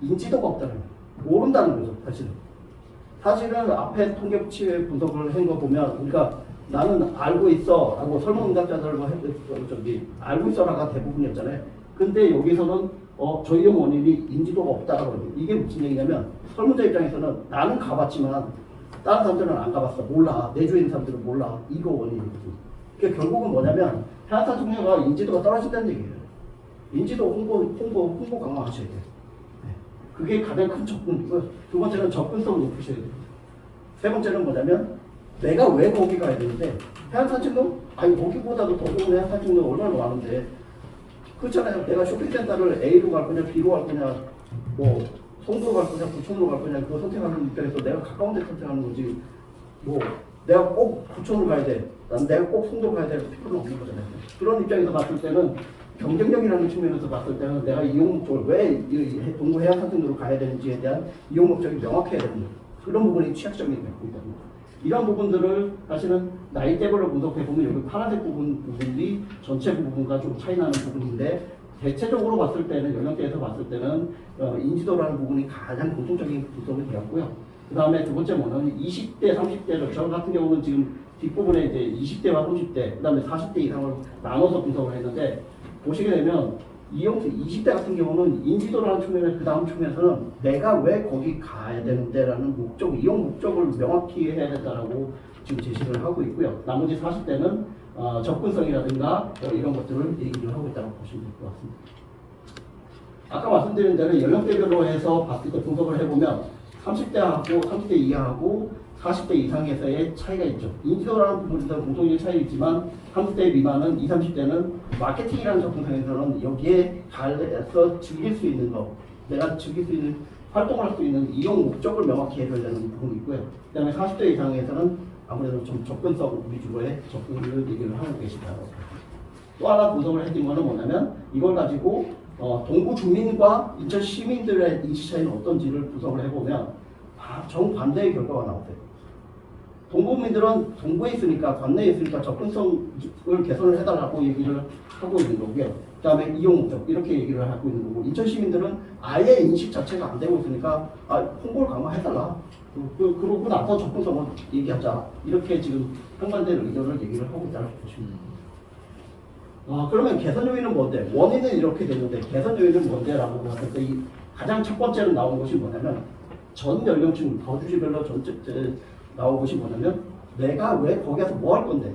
인지도가 없다는 거예요. 모른다는 거죠, 사실은. 사실은 앞에 통계치에 분석을 한 거 보면 우리가 나는 알고 있어 라고 설문응답자들과 알고 있어라가 대부분이었잖아요. 근데 여기서는 저희용 원인이 인지도가 없다라고 해요. 이게 무슨 얘기냐면 설문자 입장에서는 나는 가봤지만 다른 사람들은 안 가봤어. 몰라. 내 주위에 있는 사람들은 몰라. 이거 원인이거든요. 그러니까 결국은 뭐냐면 해안산청도가 인지도가 떨어진다는 얘기예요. 인지도 홍보 강화하셔야 돼요. 그게 가장 큰 접근이고 두 번째는 접근성을 높이셔야 돼요. 세 번째는 뭐냐면 내가 왜 거기 가야 되는데 해안산청도 거기보다도 더 좋은 해안산청도 얼마나 많은데 그렇잖아요. 내가 쇼핑센터를 A로 갈 거냐 B로 갈 거냐 뭐 송도로 갈 거냐 부천으로 갈 거냐 그거 선택하는 입장에서 내가 가까운 데 선택하는 거지 뭐 내가 꼭 부천으로 가야 돼. 난 내가 꼭 송도로 가야 될 필요는 없는 거잖아요. 그런 입장에서 봤을 때는 경쟁력이라는 측면에서 봤을 때는 내가 이용 목적을 왜 동구 해안산청도로 가야 되는지에 대한 이용 목적이 명확해야 됩니다. 그런 부분이 취약점이 되고 있답니다. 이런 부분들을 사실은 나이대별로 분석해보면 여기 파란색 부분이 전체 부분과 좀 차이나는 부분인데 대체적으로 봤을 때는 연령대에서 봤을 때는 인지도라는 부분이 가장 공통적인 분석이 되었고요. 그 다음에 두 번째 뭐냐면 20대, 30대 저 같은 경우는 지금 뒷부분에 이제 20대와 30대, 그 다음에 40대 이상을 나눠서 분석을 했는데 보시게 되면 20대 같은 경우는 인지도라는 측면에 그 다음 측면에서는 내가 왜 거기 가야 되는데라는 목적, 이용 목적을 명확히 해야 된다라고 지금 제시를 하고 있고요. 나머지 40대는 접근성이라든가 이런 것들을 얘기를 하고 있다고 보시면 될 것 같습니다. 아까 말씀드린 대로 연령대별로 해서 봤을 때 분석을 해보면 30대 이하하고 40대 이상에서의 차이가 있죠. 인지도라는 부분에서 공통적인 차이가 있지만 30대 미만은 20, 30대는 마케팅이라는 접근성에서는 여기에 가서 즐길 수 있는 거, 내가 즐길 수 있는 활동을 할 수 있는 이용 목적을 명확히 해줘야 되는 부분이 있고요. 그 다음에 40대 이상에서는 아무래도 좀 접근성 위주로의 접근을 얘기를 하고 계시다고. 또 하나 분석을 해드린 거는 뭐냐면 이걸 가지고 동구 주민과 인천 시민들의 인식 차이는 어떤지를 분석을 해보면 정반대의 결과가 나오세요. 동구민들은 동구에 있으니까 관내에 있으니까 접근성을 개선을 해달라고 얘기를 하고 있는 거고요. 그 다음에 이용 목적 이렇게 얘기를 하고 있는 거고 인천 시민들은 아예 인식 자체가 안 되고 있으니까 홍보를 강화해달라. 그러고 나서 접근성을 얘기하자. 이렇게 지금 상반된 의견을 얘기를 하고 있다고 보시면 됩니다. 그러면 개선 요인은 뭔데? 원인은 이렇게 되는데 개선 요인은 뭔데? 라고 봤을 때 가장 첫 번째로 나온 것이 뭐냐면 전 연령층 거주지별로 전체 나온 것이 뭐냐면 내가 왜 거기서 뭐 할 건데?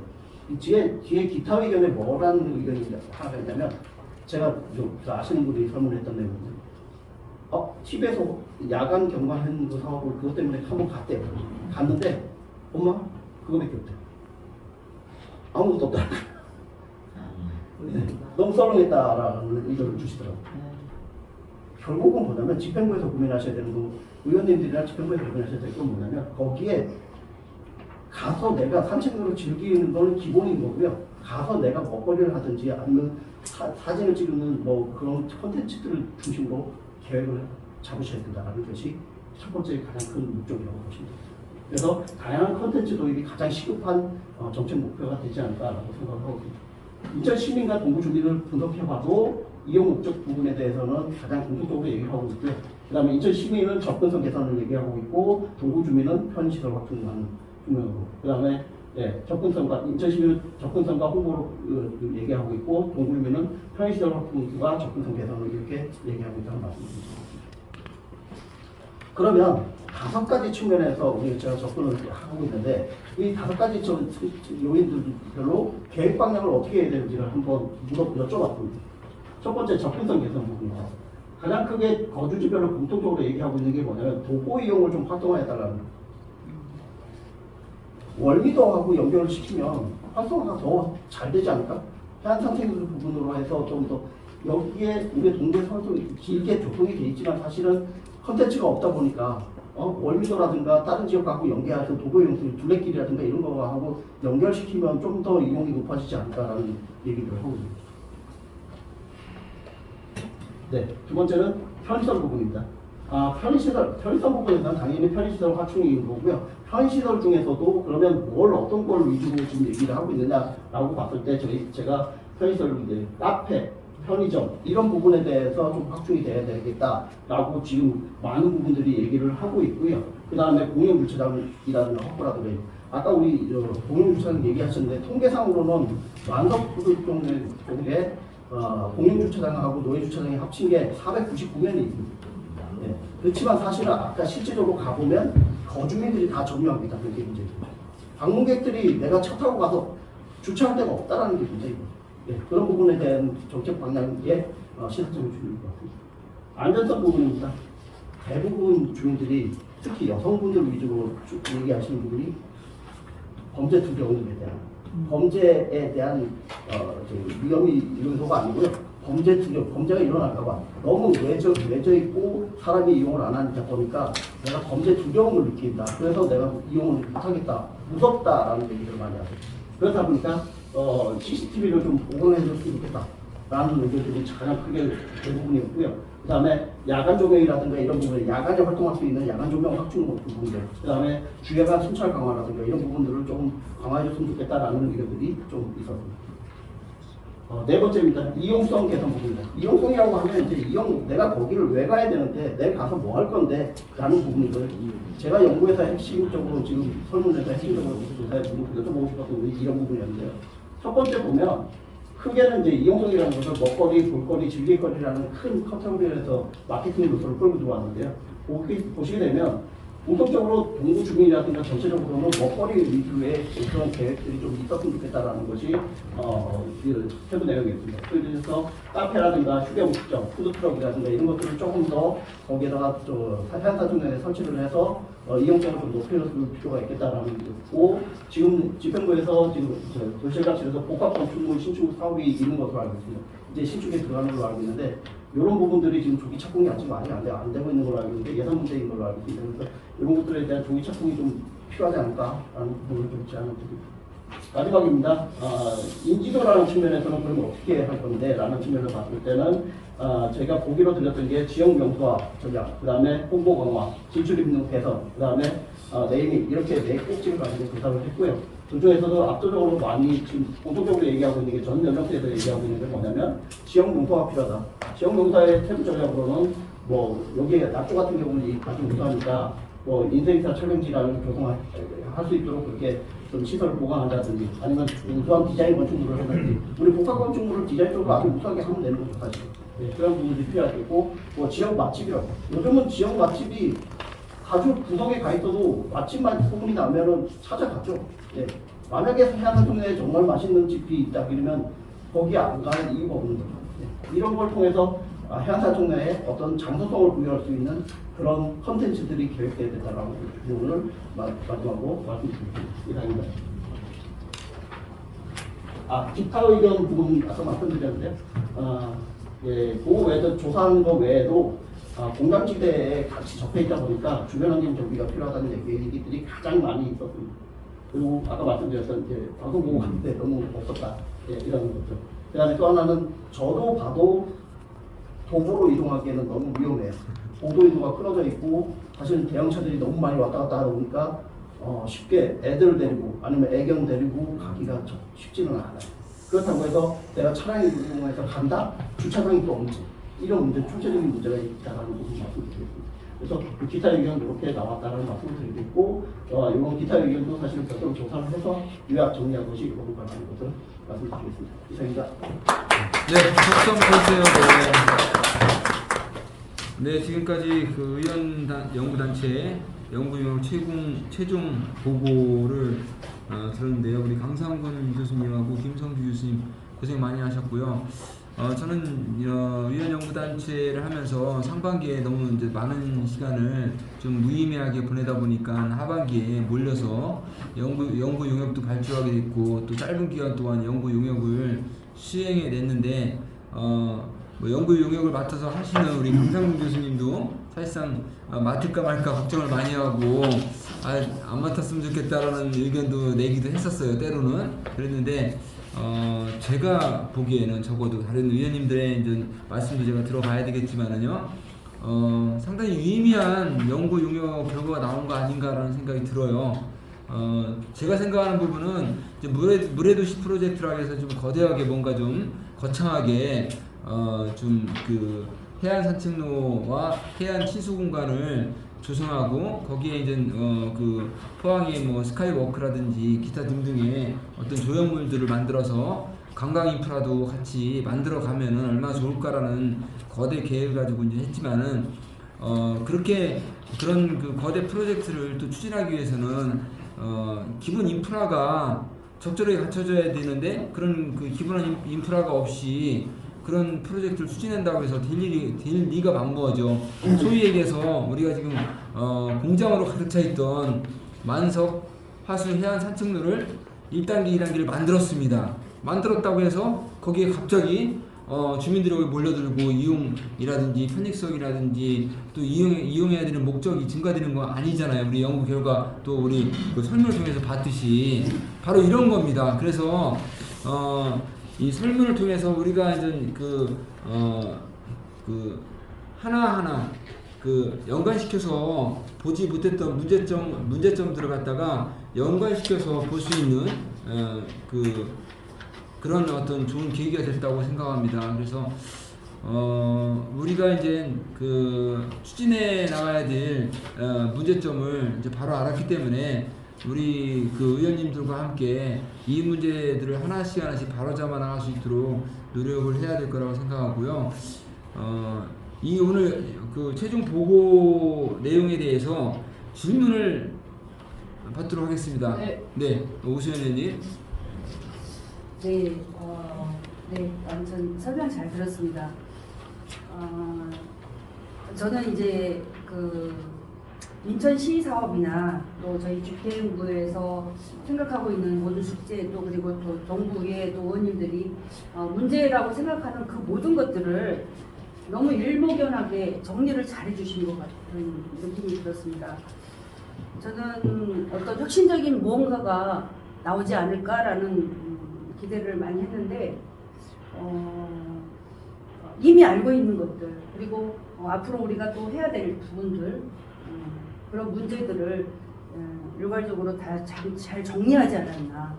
이 뒤에 기타 의견에 뭐라는 의견이 하나가 있냐면, 제가 좀 아시는 분들이 설문했던 내용인데, TV에서 야간 경관하는 그 사업을 그것 때문에 한번 갔대요. 갔는데, 엄마, 그거밖에 없대. 아무것도 없다. 네, 너무 썰렁했다라는 의견을 주시더라고요. 결국은 뭐냐면 집행부에서 고민하셔야 되는 거, 의원님들이나 집행부에서 고민하셔야 될 건 뭐냐면 거기에 가서 내가 산책로를 즐기는 건 기본인 거고요. 가서 내가 먹거리를 하든지 아니면 사진을 찍는 뭐 그런 콘텐츠들을 중심으로 계획을 잡으셔야 된다는 것이 첫 번째 가장 큰 목적이라고 보시면 됩니다. 그래서 다양한 콘텐츠 도입이 가장 시급한 정책 목표가 되지 않을까라고 생각하고 인천 시민과 동구 주민을 분석해봐도 이용 목적 부분에 대해서는 가장 공통적으로 얘기를 하고 있고요. 그 다음에 인천 시민은 접근성 개선을 얘기하고 있고 동구 주민은 편의시설 확충하는 중요하고 그 다음에 접근성과 인천 시민은 접근성과 홍보를 얘기하고 있고 동구 주민은 편의시설 확충과 접근성 개선을 이렇게 얘기하고 있다는 말씀드립니다. 그러면 5가지 측면에서 우리 제가 접근을 하고 있는데 이 5가지 요인들별로 계획 방향을 어떻게 해야 되는지를 한번 여쭤봤습니다. 첫 번째 접근성 개선 부분입니다. 가장 크게 거주지별로 공통적으로 얘기하고 있는 게 뭐냐면 도보 이용을 좀 활성화해달라는 거예요. 월미도하고 연결을 시키면 활성화가 더 잘 되지 않을까? 해안산책 부분으로 해서 좀 더 여기에 우리 동구에서 길게 조성이 돼 있지만 사실은 컨텐츠가 없다 보니까 월미도라든가 다른 지역하고 연계해서 도보 이용 둘레길이라든가 이런 거하고 연결시키면 좀 더 이용이 높아지지 않을까라는 얘기를 하고 있습니다. 네, 두 번째는 편의시설 부분입니다. 편의시설 부분에서는 당연히 편의시설 확충인 거고요. 편의시설 중에서도 그러면 어떤 걸 위주로 지금 얘기를 하고 있느냐라고 봤을 때 제가 편의시설 이제 카페, 편의점 이런 부분에 대해서 좀 확충이 돼야 되겠다라고 지금 많은 부분들이 얘기를 하고 있고요. 그 다음에 공영주차장이라는 확보라든가 아까 우리 공영주차장 얘기하셨는데 통계상으로는 만석구들 쪽에 공영주차장하고 노예주차장이 합친 게 499명이 있습니다. 예. 그렇지만 사실은 아까 실제적으로 가보면 거주민들이 다 점유합니다. 그게 문제죠. 방문객들이 내가 차 타고 가서 주차할 데가 없다라는 게 문제이고 예. 그런 부분에 대한 정책 방향에 시사점을 주는 것 같습니다. 안전성 부분입니다. 대부분 주민들이 특히 여성분들 위주로 얘기하시는 부분이 범죄 두려움에 대한 범죄에 대한 위험이 요소가 아니고요. 범죄가 일어날까봐 너무 외져 있고 사람이 이용을 안 하다 보니까 내가 범죄 두려움을 느낀다. 그래서 내가 이용을 못하겠다. 무섭다라는 얘기를 많이 하세요. 그렇다 보니까 CCTV를 좀 보강해줬으면 좋겠다라는 의견들이 가장 크게 대부분이었고요. 그 다음에 야간 조명이라든가 이런 부분에 야간에 활동할 수 있는 야간 조명 확충 부분들, 그 다음에 주야간 순찰 강화라든가 이런 부분들을 좀 강화해줬으면 좋겠다라는 의견들이 좀 있었습니다. 네 번째입니다. 이용성 개선 부분입니다. 이용성이라고 하면 이제 내가 거기를 왜 가야 되는데, 내가 가서 뭐 할 건데, 라는 부분이고요. 제가 연구에서 핵심적으로 지금 설문에서 핵심적으로 여쭤보고 싶었던 이런 부분이었는데요. 첫 번째 보면, 크게는 이제 이용성이라는 것을 먹거리, 볼거리, 즐길거리라는 큰 카테고리에서 마케팅 요소를 끌고 들어왔는데요. 보시게 되면, 공통적으로 동구 주민이라든가 전체적으로는 먹거리 위주의 그런 계획들이 좀 있었으면 좋겠다라는 것이 세부 내용이었습니다. 그래서 카페라든가 휴게목장, 푸드트럭이라든가 이런 것들을 조금 더 거기에다가 해안사중간에 설치를 해서 이용성을 좀 높여줄 필요가 있겠다라는 게 있고, 지금 집행부에서 지금 도시개발실에서 복합 건축물 신축 사업이 있는 것으로 알고 있습니다. 이제 신축에 들어가는 걸로 알고 있는데, 이런 부분들이 지금 조기 착공이 아직 많이 안 되고 있는 걸로 알고 있는데 예산 문제인 걸로 알고 있습니다. 그래서 이런 것들에 대한 조기 착공이 좀 필요하지 않을까라는 부분을 좀 제안을 드립니다. 마지막입니다. 인지도라는 측면에서는 그럼 어떻게 할 건데 라는 측면을 봤을 때는 제가 보기로 들렸던 게 지역 명소화 전략, 그 다음에 홍보 강화, 진출 입력 개선, 그 다음에 네이밍 이렇게 네 꼭지를 가지고 구상을 했고요. 그중에서도 압도적으로 많이 지금 공통적으로 얘기하고 있는 게 전 연령대에서 얘기하고 있는 게 뭐냐면 지역 명소가 필요하다. 지역 명소의 세부 전략으로는 뭐 여기에 낙조 같은 경우는 아주 우수하니까 뭐 인생사 촬영지라는 조성할 수 있도록 그렇게 좀 시설을 보강한다든지 아니면 우수한 디자인 건축물을 하든지 우리 복합 건축물을 디자인적으로 아주 우수하게 하면 되는 거죠 사실. 네, 그런 부분들이 필요하겠고 뭐 지역 맛집이라고 요즘은 지역 맛집이 아주 구석에 가 있어도 맛집만 소문이 나면은 찾아갔죠. 예. 만약에 해안산청로에 정말 맛있는 집이 있다 그러면 거기 안 가는 이유가 없는 거죠. 예. 이런 걸 통해서 해안산청로에 어떤 장소성을 부여할 수 있는 그런 컨텐츠들이 계획되어야 된다라고 오늘 마지막으로 말씀드리겠습니다. 이상입니다. 기타 의견 부분 아까 말씀드렸는데, 예, 그 외에도 조사하는 거 외에도 공감지대에 같이 접해 있다 보니까 주변 환경 정비가 필요하다는 얘기들이 가장 많이 있었습니다. 그리고 아까 말씀드렸던 이제 방송 보고 갔는데 너무 없었다, 예, 이런 것들. 그다음에 또 하나는 저도 봐도 도보로 이동하기에는 너무 위험해요. 보도인도가 끊어져 있고 사실은 대형차들이 너무 많이 왔다 갔다 하다 보니까 쉽게 애들 데리고 아니면 애견 데리고 가기가 쉽지는 않아요. 그렇다고 해서 내가 차량을 이용해서 간다? 주차장이 또 없지. 이런 문제, 총체적인 문제가 있다는 부분 말씀드리겠습니다. 그래서 그 기타 의견 이렇게 나왔다는 말씀을 드리고 이번 기타 의견도 사실 별도로 조사를 해서 요약 정리한 것이 이번 관한 것을 말씀드리겠습니다. 이상입니다. 네, 박수 한번 주세요. 네, 지금까지 그 연구단체 연구용 최종 보고를 들었는데요. 우리 강상근 교수님하고 김성주 교수님 고생 많이 하셨고요. 저는 위원연구단체를 하면서 상반기에 너무 이제 많은 시간을 좀 무의미하게 보내다 보니까 하반기에 몰려서 연구 용역도 발주하게 됐고 또 짧은 기간 동안 연구 용역을 수행해 냈는데 뭐 연구 용역을 맡아서 하시는 우리 강상근 교수님도 사실상 맡을까 말까 걱정을 많이 하고 안 맡았으면 좋겠다라는 의견도 내기도 했었어요. 때로는 그랬는데 제가 보기에는 적어도 다른 의원님들의 이제 말씀도 제가 들어봐야 되겠지만은요, 상당히 유의미한 연구 용역 결과가 나온 거 아닌가라는 생각이 들어요. 제가 생각하는 부분은 이제 물의도시 프로젝트라고 해서 좀 거대하게 뭔가 좀 거창하게 좀 그 해안 산책로와 해안 치수 공간을 조성하고 거기에 이제 그 포항의 뭐 스카이워크라든지 기타 등등의 어떤 조형물들을 만들어서 관광 인프라도 같이 만들어 가면은 얼마나 좋을까라는 거대 계획을 가지고 이제 했지만은 그렇게 그런 그 거대 프로젝트를 또 추진하기 위해서는 기본 인프라가 적절하게 갖춰져야 되는데 그런 그 기본 인프라가 없이 그런 프로젝트를 추진한다고 해서 될 리가 만무하죠. 소위 얘기해서 우리가 지금 공장으로 가득 차 있던 만석 하수 해안 산책로를 1단계, 2단계를 만들었습니다. 만들었다고 해서 거기에 갑자기 주민들이 몰려들고 이용이라든지 편익성이라든지 또 이용해야 되는 목적이 증가되는 건 아니잖아요. 우리 연구 결과 또 우리 그 설문을 통해서 봤듯이 바로 이런 겁니다. 그래서 이 설문을 통해서 우리가 이제 하나하나 연관시켜서 보지 못했던 문제점들을 갖다가 연관시켜서 볼 수 있는 그런 어떤 좋은 계기가 됐다고 생각합니다. 그래서 우리가 이제 추진해 나가야 될 문제점을 이제 바로 알았기 때문에 우리 그 의원님들과 함께 이 문제들을 하나씩 바로잡아 나갈 수 있도록 노력을 해야 될 거라고 생각하고요. 이 오늘 그 최종 보고 내용에 대해서 질문을 받도록 하겠습니다. 네, 오수연 의원님. 네, 완전 설명 잘 들었습니다. 저는 이제 인천시 사업이나 또 저희 주택연구에서 생각하고 있는 모든 숙제 또 그리고 또 정부의 또 의원님들이 문제라고 생각하는 그 모든 것들을 너무 일목요연하게 정리를 잘 해주신 것 같은 느낌이 들었습니다. 저는 어떤 혁신적인 무언가가 나오지 않을까라는 기대를 많이 했는데 이미 알고 있는 것들 그리고 앞으로 우리가 또 해야 될 부분들 그런 문제들을 일괄적으로 다 잘 정리하지 않았나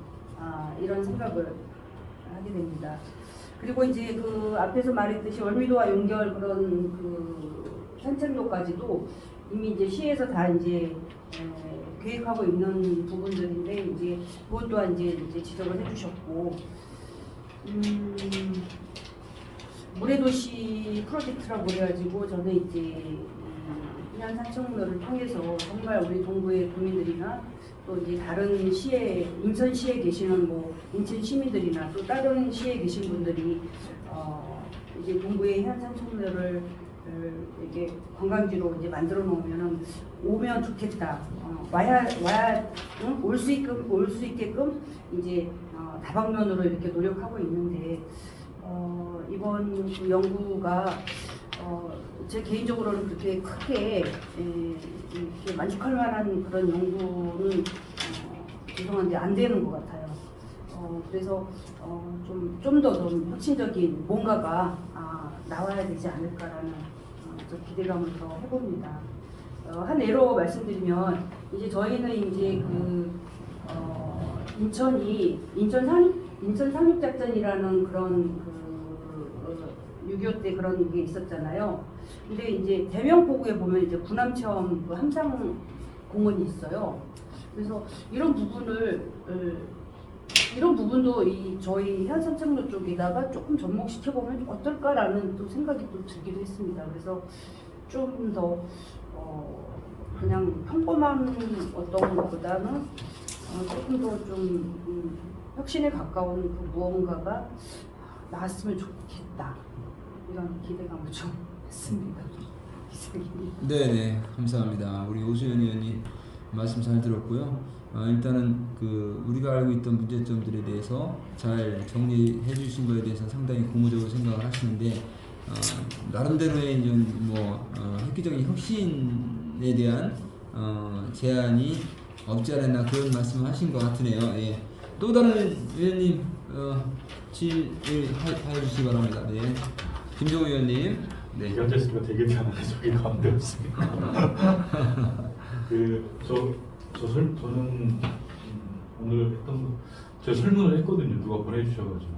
이런 생각을 하게 됩니다. 그리고 이제 그 앞에서 말했듯이 월미도와 연결 그런 산책로까지도 이미 이제 시에서 다 이제 계획하고 있는 부분들인데 이제 그것 또한 이제 지적을 해주셨고 물의도시 프로젝트라고 그래가지고 저는 이제 해안 산책로를 통해서 정말 우리 동구의 국민들이나 또 이제 다른 시에 인천시에 계시는 뭐 인천 시민들이나 또 다른 시에 계신 분들이 이제 동구의 해안산청로를 이렇게 관광지로 이제 만들어 놓으면은 오면 좋겠다. 올 수 있게끔 이제 다방면으로 이렇게 노력하고 있는데 이번 그 연구가 제 개인적으로는 그렇게 크게 이렇게 만족할 만한 그런 연구는 죄송한데 안 되는 것 같아요. 그래서 좀 더 좀 혁신적인 뭔가가 나와야 되지 않을까라는 좀 기대감을 더 해봅니다. 한 예로 말씀드리면 이제 저희는 이제 인천 상륙작전이라는 그런 6.25 때 그런 게 있었잖아요. 근데 이제 대명포구에 보면 이제 군함체험 그 함상 공원이 있어요. 그래서 이런 부분도 이 저희 해안산청로 쪽에다가 조금 접목시켜 보면 어떨까라는 또 생각이 또 들기도 했습니다. 그래서 좀 더 그냥 평범한 어떤 것보다는 조금 더 좀 혁신에 가까운 그 무언가가 나왔으면 좋겠다. 이런 기대감을 좀 했습니다. 네, 감사합니다. 우리 오수연 의원님 말씀 잘 들었고요. 일단은 우리가 알고 있던 문제점들에 대해서 잘 정리해 주신 거에 대해서 상당히 고무적으로 생각을 하시는데 나름대로의 이제 획기적인 혁신에 대한 제안이 없지 않았나 그런 말씀을 하신 것 같으네요. 예. 또 다른 의원님 질의해 주시기 바랍니다. 네. 김종우 의원님. 네. 현재 수가 되게 편하게 저기 가운데 없습니다. 저는 오늘 했던 제가 설문을 했거든요. 누가 보내주셔가지고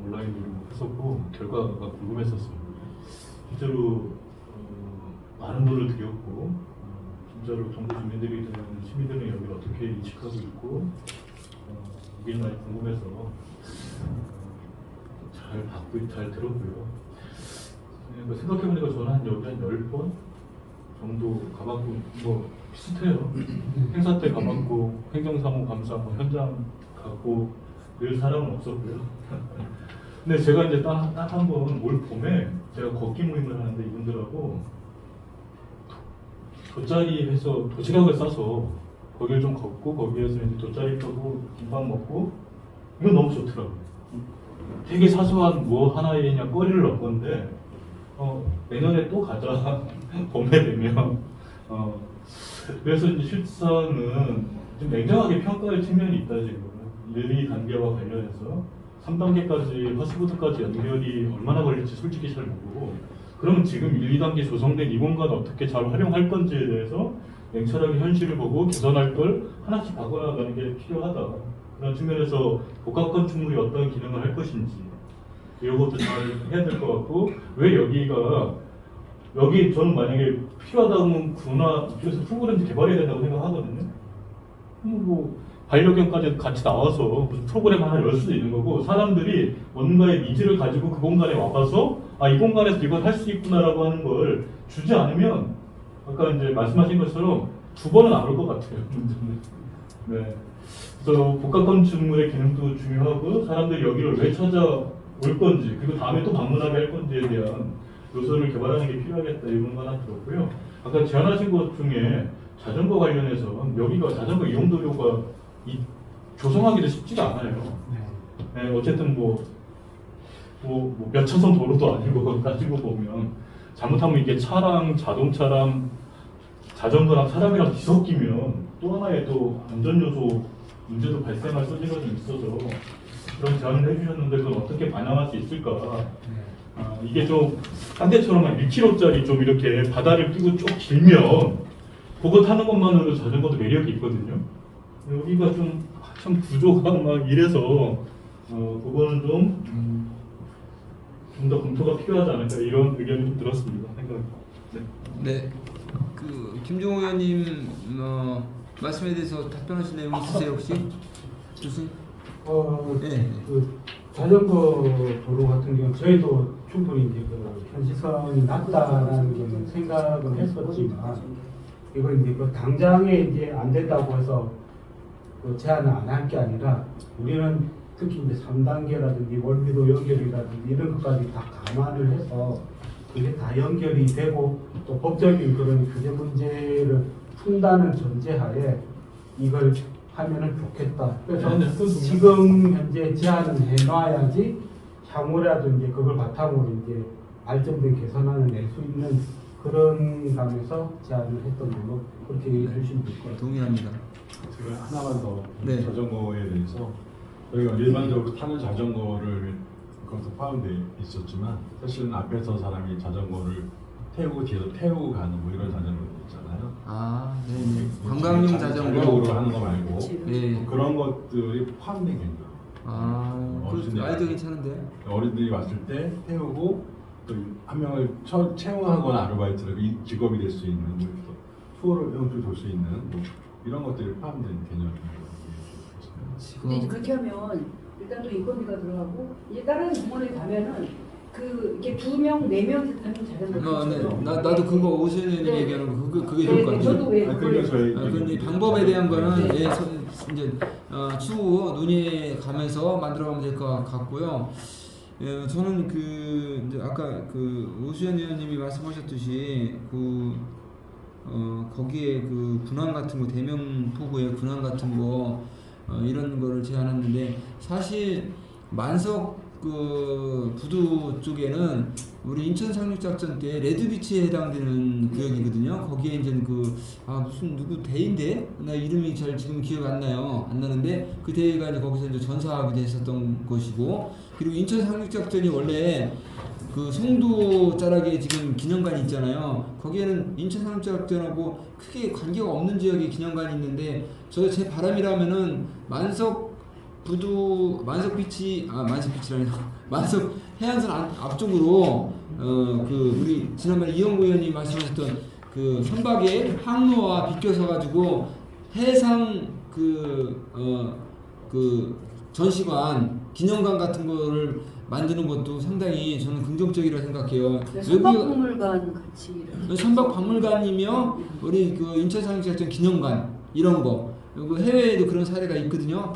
온라인으로 했었고 결과가 궁금했었어요. 실제로 많은 분을 드렸고 진짜로 정부 주민들이 되는 시민들은 여기를 어떻게 인식하고 있고 이게 많이 궁금해서 잘 들었고요. 생각해보니까 저는 여기 한 10번 정도 가봤고 비슷해요. 행사 때 가봤고 행정사무 감사 현장 가고 늘 사람은 없었고요. 근데 제가 이제 딱 한 번 올 봄에 제가 걷기 모임을 하는데 이분들하고 돗자리 해서 도시락을 싸서 거기를 좀 걷고 거기에서 이제 돗자리 펴고 김밥 먹고 이거 너무 좋더라고요. 되게 사소한 하나에 그냥 거리를 넣건데 내년에 또 가자. 봄에 되면 그래서 이제 실상은 좀 냉정하게 평가할 측면이 있다 지금 1, 2단계와 관련해서 3단계까지 파스포드까지 연결이 얼마나 걸릴지 솔직히 잘 모르고 그러면 지금 1, 2단계 조성된 이 공간을 어떻게 잘 활용할 건지에 대해서 냉철하게 현실을 보고 개선할 걸 하나씩 바꿔나가는 게 필요하다. 그런 측면에서 복합 건축물이 어떤 기능을 할 것인지 이런 것도 잘 해야 될 것 같고 왜 여기 저는 만약에 필요하다면 군화 그래서 프로그램 개발해야 된다고 생각하거든요. 반려견까지 같이 나와서 무슨 프로그램 하나 열 수도 있는 거고 사람들이 뭔가의 니즈를 가지고 그 공간에 와봐서 이 공간에서 이걸 할 수 있구나라고 하는 걸 주지 않으면 아까 이제 말씀하신 것처럼 2번은 안 올 것 같아요. 네. 그래서 복합 건축물의 기능도 중요하고 사람들이 여기를 왜 찾아올 건지 그리고 다음에 또 방문하게 할 건지에 대한 요소를 개발하는 게 필요하겠다 이런 거 하나 들었고요. 아까 제안하신 것 중에 자전거 관련해서 여기가 자전거 이용도로가 조성하기도 쉽지가 않아요. 네, 어쨌든 몇 차선 도로도 아니고 따지고 보면 잘못하면 이게 차랑 자동차랑 자전거랑 사람이랑 뒤섞이면 또 하나의 또 안전 요소 문제도 발생할 소지가 좀 있어서 그런 제안을 해주셨는데 그건 어떻게 반영할 수 있을까? 이게 좀 딴 데처럼 한 1km짜리 좀 이렇게 바다를 끼고 쭉 길면 그거 타는 것만으로도 자전거도 매력이 있거든요. 여기가 좀 구조가 막 이래서 그거는 좀 더 검토가 필요하지 않을까 이런 의견이 좀 들었습니다. 네. 김종호 의원님 말씀에 대해서 답변하실 내용 있으세요 혹시? 교수님? 네. 자전거 도로 같은 경우 저희도 충분히 이제 현시성이 낮다라는 거는 생각은 했었지만 이거 이제 당장에 이제 안 된다고 해서 그 제한을 안 할 게 아니라 우리는 특히 이제 3단계라든지 월미도 연결이라든지 이런 것까지 다 감안을 해서 그게 다 연결이 되고 또 법적인 그런 규제 문제를 푼다는 전제하에 이걸 하면은 좋겠다. 그래서 지금 현재 제한은 해놔야지 향후라도 이제 그걸 바탕으로 이제 발전된 개선안을 낼 수 있는 그런 감에서 제안을 했던 걸로 그렇게 얘기해 주시면 될 것 같아요. 동의합니다. 제가 하나만 더 네. 자전거에 대해서 저희가 일반적으로 타는 자전거를 그것도 포함되어 있었지만 사실은 앞에서 사람이 자전거를 태우고 뒤에서 태우고 가는 뭐 이런 자전거들 있잖아요. 아, 네. 관광용 자전거로 자전거. 하는 거 말고 네. 그런 것들이 포함된 게 있나요? 아, 그 아이디어 괜찮은데. 어린들이 왔을 때 태우고 또 한 명을 채용하거나 아르바이트를 이 직업이 될 수 있는 뭐 이렇게 투어를 형태로 돌 수 있는 뭐 이런 것들이 포함된 개념이라고 얘기해 근데 이제 지금 그렇게 하면 일단 또 인건비가 들어가고 이제 다른 공원에 가면은 그 이렇게 2명, 4명 타는 자전거 네. 나도 그거 오세훈 네. 얘기하는 거 그게 좋을 것 같아요. 저도 왜 아, 그러니까 저희 근데 방법에 대한 거는 네. 예, 이제 추후 논의해 가면서 만들어가면 될 것 같고요. 예, 저는 그 이제 아까 그 오수연 의원님이 말씀하셨듯이 거기에 그 군항 같은 거 대명 포구의 군항 같은 거 이런 거를 제안했는데 사실 만석 그 부두 쪽에는 우리 인천 상륙작전 때 레드비치에 해당되는 구역이거든요. 거기에 이제 무슨 누구 대인데 나 이름이 잘 지금 기억 안 나는데 그 대회가 이제 거기서 이제 전사하게 됐었던 것이고 그리고 인천 상륙작전이 원래 그 송도 자락에 지금 기념관이 있잖아요. 거기에는 인천 상륙작전하고 크게 관계가 없는 지역에 기념관이 있는데 제 바람이라면은 만석 해안선 앞쪽으로 우리 지난번에 이영구 의원님 말씀하셨던 그 선박의 항로와 비껴서 가지고 해상 전시관 기념관 같은 거를 만드는 것도 상당히 저는 긍정적이라 생각해요. 선박박물관 같이 선박박물관이며 우리 그 인천상륙작전 기념관 이런 거 그리고 해외에도 그런 사례가 있거든요.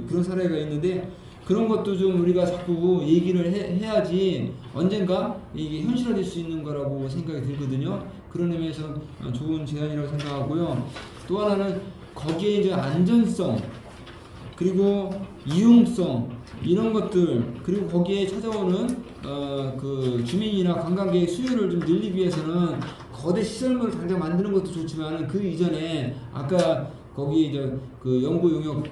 그런 사례가 있는데 그런 것도 좀 우리가 자꾸 얘기를 해야지 언젠가 이게 현실화될 수 있는 거라고 생각이 들거든요. 그런 의미에서 좋은 제안이라고 생각하고요. 또 하나는 거기에 이제 안전성 그리고 이용성 이런 것들 그리고 거기에 찾아오는 그 주민이나 관광객 수요를 좀 늘리기 위해서는 거대 시설물을 당장 만드는 것도 좋지만 그 이전에 아까 거기 이제 그 연구 용역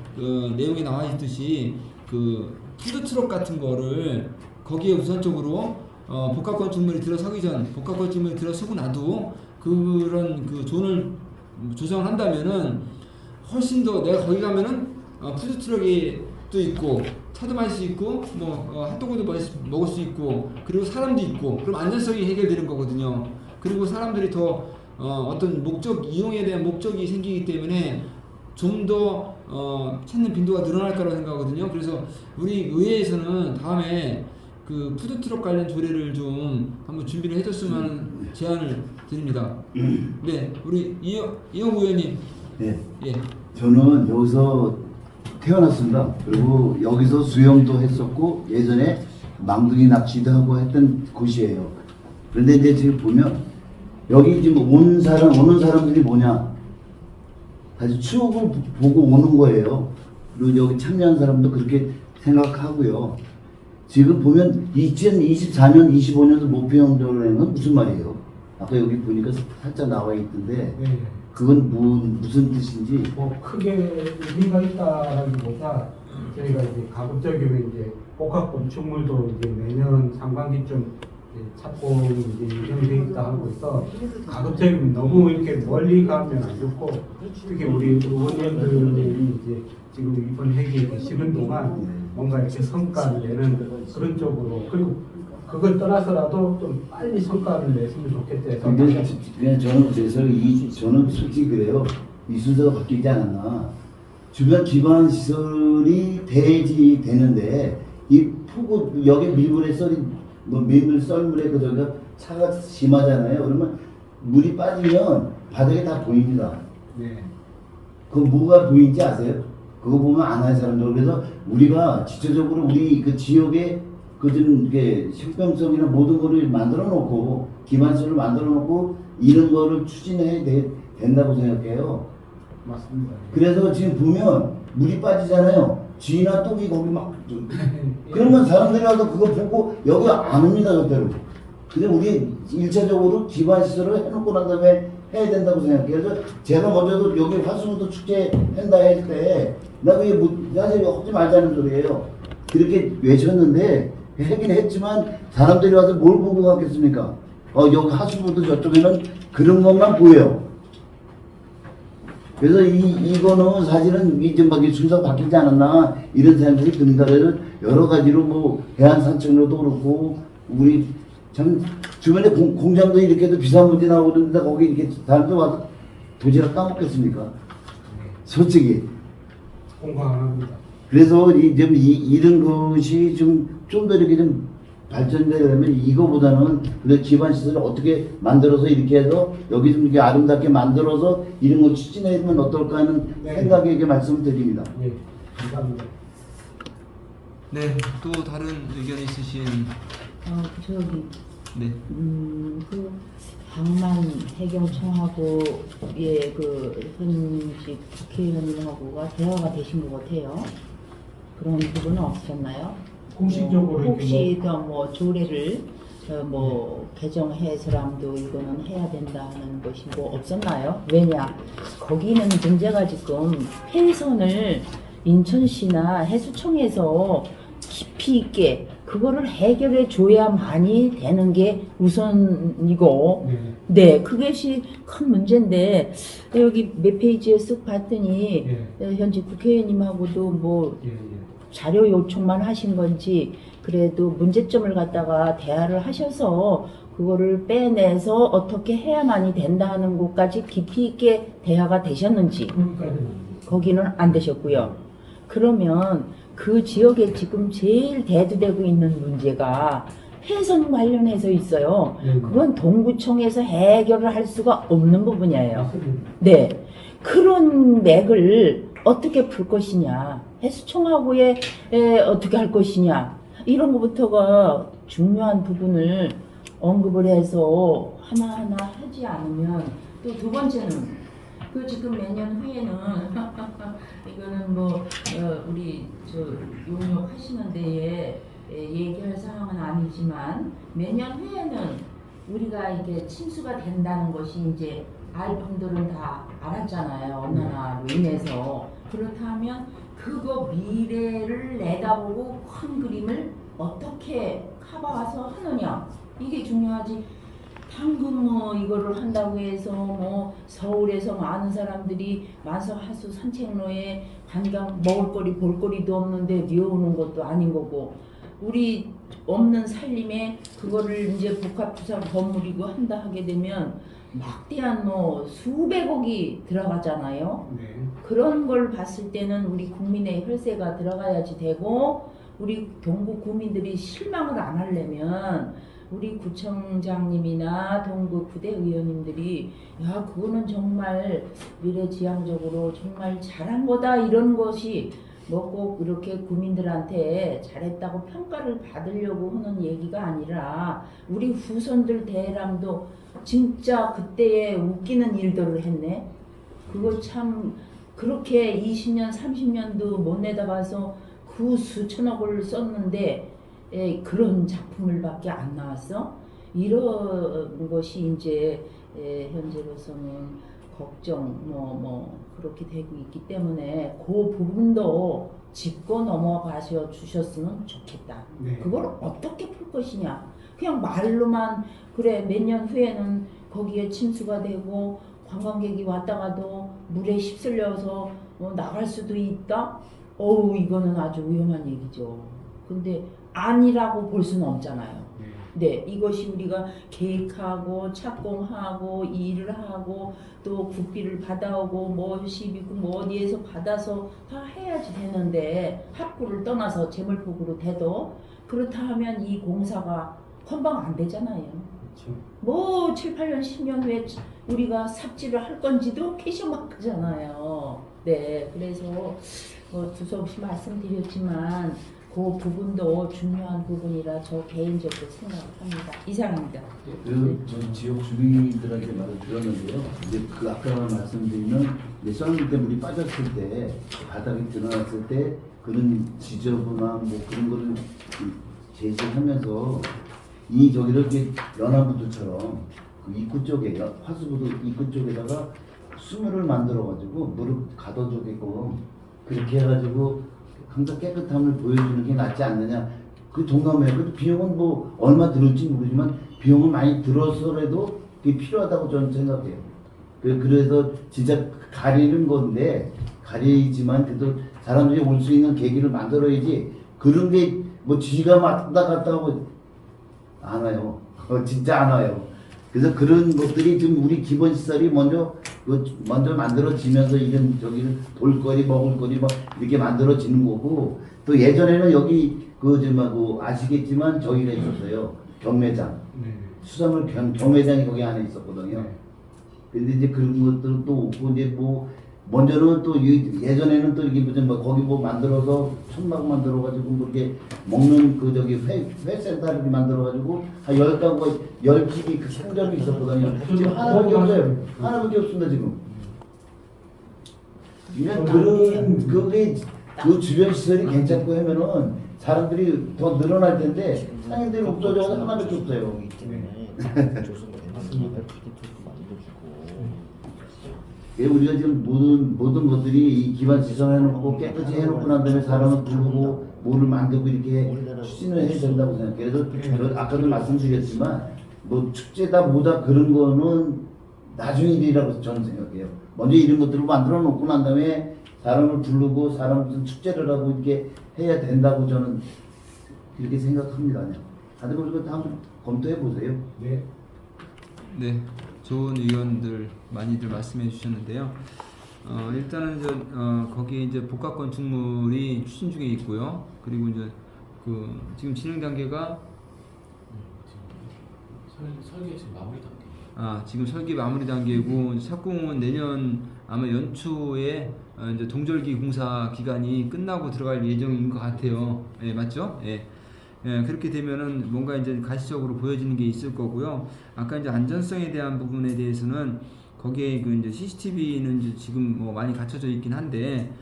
내용에 나와 있듯이 그 푸드트럭 같은 거를 거기에 우선적으로 복합 건축물이 들어서기 전 복합 건축물이 들어서고 나도 그런 그 존을 조성한다면은 훨씬 더 내가 거기 가면은 푸드트럭이 또 있고 차도 마실 수 있고 핫도그도 먹을 수 있고 그리고 사람도 있고 그럼 안전성이 해결되는 거거든요. 그리고 사람들이 더 어떤 이용에 대한 목적이 생기기 때문에 좀 더 찾는 빈도가 늘어날 거라고 생각하거든요. 그래서 우리 의회에서는 다음에 그 푸드트럭 관련 조례를 좀 한번 준비를 해줬으면 제안을 드립니다. 네, 우리 이영구 의원님. 네. 예. 저는 여기서 태어났습니다. 그리고 여기서 수영도 했었고 예전에 망둥이 낚시도 하고 했던 곳이에요. 그런데 이제 지금 보면 여기 지금 오는 사람들이 뭐냐? 사실 추억을 보고 오는 거예요. 그리고 여기 참여한 사람도 그렇게 생각하고요. 지금 보면 2024년, 25년도 목표형조라는 무슨 말이에요? 아까 여기 보니까 살짝 나와 있던데 네. 그건 무슨 뜻인지 크게 의미가 있다라기보다 저희가 이제 가급적이면 이제 복합 건축물도 이제 내년 상반기쯤 착공 이제 예정돼 있다 하고 있어 가급적이면 너무 이렇게 멀리 가면 안 좋고 특히 우리 의원님들이 이제 지금 이번 회기에 계시는 동안 뭔가 이렇게 성과를 내는 그런 쪽으로 그리고 그걸 떠나서라도 좀 빨리 성과를 냈으면 좋겠다 해서 근데 그냥 저는 그래서 저는 솔직히 그래요. 이 순서가 바뀌지 않았나. 주변 기반 시설이 돼야지 되는데 이 폭우 여기 밀물에 밀물 썰물에 저기가 차가 심하잖아요. 그러면 물이 빠지면 바닥에 다 보입니다. 네. 그 뭐가 보이는지 아세요? 그거 보면 안 하는 사람들. 그래서 우리가 지체적으로 우리 그 지역에 그좀 이게 형평성이나 모든 거를 만들어 놓고 기반시설을 만들어 놓고 이런 거를 추진해야 된다고 생각해요. 맞습니다. 그래서 지금 보면 물이 빠지잖아요. 쥐나 똥이 거기 막 그러면 사람들이 와서 그거 보고 여기 안 옵니다 절대로. 근데 우리 1차적으로 기반시설을 해놓고 난 다음에 해야 된다고 생각해요. 그래서 제가 먼저도 여기 화수도 축제 한다 할 때 나 그게 뭐 사실 하지 말자는 소리예요. 그렇게 외쳤는데 하긴 했지만 사람들이 와서 뭘 보고 가겠습니까? 여기 하수부도 저쪽에는 그런 것만 보여요. 그래서 이거는 사실은 이제 막 순서 바뀌지 않았나 이런 생각이 듭니다. 그래서 여러 가지로 뭐 해안 산책로도 그렇고 우리 참 주변에 공장도 이렇게 해도 비싼 문제 나오고 그러는데 거기 이렇게 사람들 와서 도시락 까먹겠습니까? 솔직히. 공감 안 합니다. 그래서 이런 것이 좀 더 이렇게 좀 발전되려면 이거보다는 그 기반 시설을 어떻게 만들어서 이렇게 해서 여기 좀 이렇게 아름답게 만들어서 이런 거 추진해보면 어떨까 하는 생각에 이렇게 말씀을 드립니다. 예, 감사합니다. 네, 또 다른 의견 있으신 저기 네. 그 방만 해경청하고 그 현직 국회의원님하고가 대화가 되신 것 같아요. 그런 부분은 없었나요? 공식적으로 혹시 더 뭐 조례를 개정해서라도 이거는 해야 된다 하는 것이 뭐 없었나요? 왜냐 거기는 문제가 지금 폐선을 인천시나 해수청에서 깊이 있게 그거를 해결해 줘야만이 되는 게 우선이고, 네, 그것이 큰 문제인데, 여기 몇 페이지에 쓱 봤더니, 현재 국회의원님하고도 뭐, 자료 요청만 하신 건지, 그래도 문제점을 갖다가 대화를 하셔서, 그거를 빼내서 어떻게 해야만이 된다는 것까지 깊이 있게 대화가 되셨는지, 거기는 안 되셨고요. 그러면, 그 지역에 지금 제일 대두되고 있는 문제가 폐선 관련해서 있어요. 그건 동구청에서 해결을 할 수가 없는 부분이에요. 네. 그런 맥을 어떻게 풀 것이냐. 해수청하고의 어떻게 할 것이냐. 이런 것부터가 중요한 부분을 언급을 해서 하나하나 하지 않으면 또 두 번째는 그 지금 매년 후에는 이거는 뭐 우리 용역하시는 데에 얘기할 사항은 아니지만 매년 후에는 우리가 이게 침수가 된다는 것이 이제 알분들은 다 알았잖아요. 언어나로 인해서. 그렇다면 그거 미래를 내다보고 큰 그림을 어떻게 커버해서 하느냐 이게 중요하지. 방금 뭐 이거를 한다고 해서 뭐 서울에서 많은 사람들이 만석하수 산책로에 관광 먹을거리 볼거리도 없는데 뛰어오는 것도 아닌 거고 우리 없는 살림에 그거를 이제 복합주상 건물이고 한다 하게 되면 막대한 뭐 수백억이 들어가잖아요. 그런 걸 봤을 때는 우리 국민의 혈세가 들어가야지 되고 우리 동구 구민들이 실망을 안 하려면 우리 구청장님이나 동구 부대의원님들이 야 그거는 정말 미래지향적으로 정말 잘한 거다 이런 것이 뭐 꼭 이렇게 구민들한테 잘했다고 평가를 받으려고 하는 얘기가 아니라 우리 후손들 대람도 진짜 그때에 웃기는 일들을 했네. 그거 참 그렇게 20년 30년도 못 내다봐서 그 수천억을 썼는데 그런 작품을 밖에 안 나왔어? 이런 것이 이제 현재로서는 걱정 뭐 그렇게 되고 있기 때문에 그 부분도 짚고 넘어가셔 주셨으면 좋겠다. 그걸 어떻게 풀 것이냐? 그냥 말로만 그래 몇 년 후에는 거기에 침수가 되고 관광객이 왔다가도 물에 휩쓸려서 나갈 수도 있다? 어우 이거는 아주 위험한 얘기죠. 근데 아니라고 볼 수는 없잖아요. 네, 이것이 우리가 계획하고 착공하고 일을 하고 또 국비를 받아오고 뭐 시비고 뭐 어디에서 받아서 다 해야지 되는데 학구를 떠나서 재물포구로 돼도 그렇다 하면 이 공사가 금방 안 되잖아요. 뭐 7, 8년, 10년 후에 우리가 삽질을 할 건지도 캐셔마크잖아요. 네, 그래서 두서없이 말씀드렸지만 그 부분도 중요한 부분이라 저 개인적으로 생각합니다. 이상입니다. 전 지역 주민들한테 말을 들었는데요. 이제 그 아까 말씀드리면 이제 썰물 때 물이 빠졌을 때 바닥이 드러났을 때 그런 지저분함 뭐 그런 거를 제시하면서 이 저기를 이렇게 연안부두처럼 그 입구 쪽에 화수부두 입구 쪽에다가 수물을 만들어 가지고 무릎 가둬주게끔 그렇게 해가지고 항상 깨끗함을 보여주는 게 낫지 않느냐. 그 동감해요. 그 비용은 뭐 얼마 들을지 모르지만 비용은 많이 들어서라도 그게 필요하다고 저는 생각해요. 그래서 진짜 가리는 건데 가리지만 그래도 사람들이 올 수 있는 계기를 만들어야지. 그런 게 뭐 쥐가 왔다 갔다 하고 안 와요. 진짜 안 와요. 그래서 그런 것들이 지금 우리 기본 시설이 먼저 만들어지면서 이런 저기를 볼거리 먹을거리 막 이렇게 만들어지는 거고, 또 예전에는 여기 아시겠지만 저희가 있었어요. 경매장. 네. 수산물 경매장이 거기 안에 있었거든요. 근데 이제 그런 것들은 또 없고 이제 뭐 먼저는 또 예전에는 또 이게 무슨 뭐 거기 뭐 만들어서 천막 만들어 가지고 뭐 이렇게 먹는 그 저기 회센터를 만들어 가지고 한 10가구 10집이 그 상점이 있었거든요. 지금 하나밖에 없어요. 하나밖에 없습니다 지금. 이런 그런 그게 그 주변 시설이 괜찮고 하면은 사람들이 더 늘어날 텐데 상인들이 없어져서 하나밖에 없어요. 우리가 지금 모든 것들이 이 기반 지성해놓고 깨끗이 해놓고 난 다음에 사람을 부르고 뭐를 만들고 이렇게 추진을 해야 된다고 생각해요. 그래서 아까도 말씀드렸지만 뭐 축제다 뭐다 그런 거는 나중 일이라고 저는 생각해요. 먼저 이런 것들을 만들어 놓고 난 다음에 사람을 부르고 사람 무슨 축제를 하고 이렇게 해야 된다고 저는 그렇게 생각합니다. 다들 그리고 한번 검토해 보세요. 네. 네, 좋은 의견들 많이들 말씀해 주셨는데요. 일단은 거기에 이제 복합 건축물이 추진 중에 있고요. 그리고 이제 지금 진행 단계가 설계 지금 마무리 단계. 지금 설계 마무리 단계고 착공은 내년 아마 연초에 이제 동절기 공사 기간이 끝나고 들어갈 예정인 것 같아요. 예, 맞죠? 예. 예, 그렇게 되면은 뭔가 이제 가시적으로 보여지는 게 있을 거고요. 아까 이제 안전성에 대한 부분에 대해서는 거기에 그 이제 CCTV는 이제 지금 뭐 많이 갖춰져 있긴 한데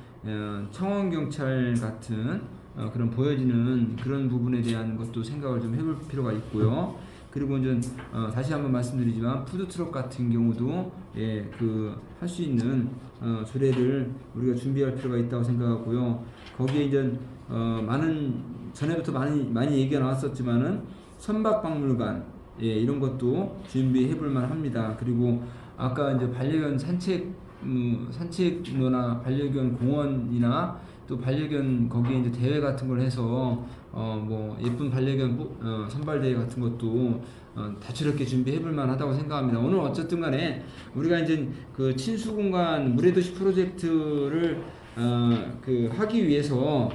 청원 경찰 같은 그런 보여지는 그런 부분에 대한 것도 생각을 좀 해볼 필요가 있고요. 그리고 이제 다시 한번 말씀드리지만 푸드트럭 같은 경우도 할 수 있는 조례를 우리가 준비할 필요가 있다고 생각하고요. 거기에 이제 전에부터 많이 얘기가 나왔었지만은 선박박물관 이런 것도 준비해 볼 만합니다. 그리고 아까 이제 반려견 산책로나 반려견 공원이나 또 반려견 거기에 이제 대회 같은 걸 해서 뭐 예쁜 반려견 선발 대회 같은 것도 다채롭게 준비해 볼 만하다고 생각합니다. 오늘 어쨌든 간에 우리가 이제 그 친수 공간 물의도시 프로젝트를 하기 위해서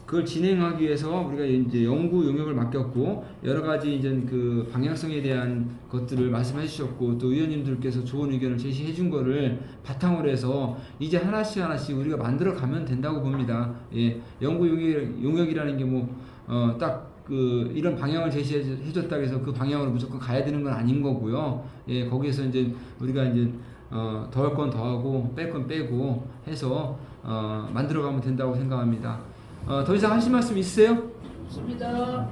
그걸 진행하기 위해서 우리가 이제 연구 용역을 맡겼고 여러 가지 이제 그 방향성에 대한 것들을 말씀해 주셨고 또 의원님들께서 좋은 의견을 제시해 준 거를 바탕으로 해서 이제 하나씩 우리가 만들어 가면 된다고 봅니다. 예, 연구 용역이라는 게 뭐 딱 이런 방향을 제시해 줬다고 해서 그 방향으로 무조건 가야 되는 건 아닌 거고요. 예, 거기에서 이제 우리가 이제 더 할 건 더 하고 뺄 건 빼고 해서 만들어 가면 된다고 생각합니다. 더 이상 하실 말씀 있으세요? 없습니다.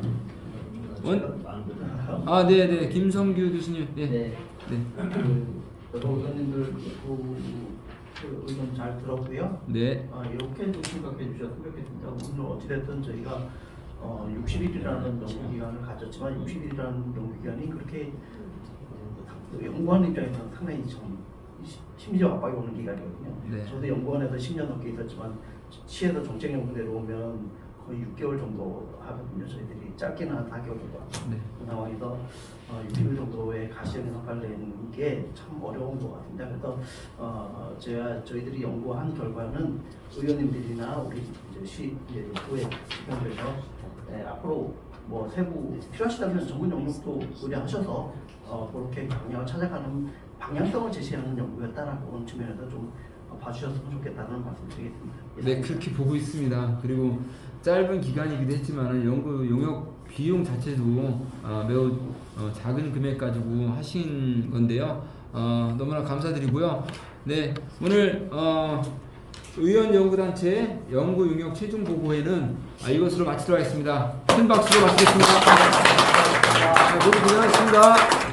네네. 김성규 교수님. 네. 여러 의원님들 의견 잘 들었고요. 네. 이렇게 좀 생각해 주셨으면 좋겠습니다. 오늘 어찌됐든 저희가 60일이라는 연구기간을 가졌지만 60일이라는 연구기간이 그렇게 연구하는 입장에서는 상당히 좀 심리적 압박이 오는 기간이거든요. 네. 저도 연구원에서 10년 넘게 있었지만 시에서 정책 연구대로 오면 거의 6개월 정도 하거든요. 저희들이 짧게는 한 4개월 정도 하고 네. 그 상황에서 60일 정도의 가시적인 성과를 내는 게 참 어려운 것 같습니다. 그래서 저희들이 연구한 결과는 의원님들이나 우리 이제 도의 집행부에서 앞으로 뭐 세부 필요하시다면 전문 영역도 의뢰하셔서 그렇게 방향을 찾아가는 방향성을 제시하는 연구였다라고 하는 측면에서 좀 봐주셨으면 좋겠다는 말씀드리겠습니다. 네, 그렇게 보고 있습니다. 그리고 짧은 기간이기도 했지만 연구 용역 비용 자체도 매우 작은 금액 가지고 하신 건데요. 너무나 감사드리고요. 네, 오늘 의원연구단체 연구용역 최종 보고회는 이것으로 마치도록 하겠습니다. 큰 박수로 마치겠습니다. 모두 고생하셨습니다.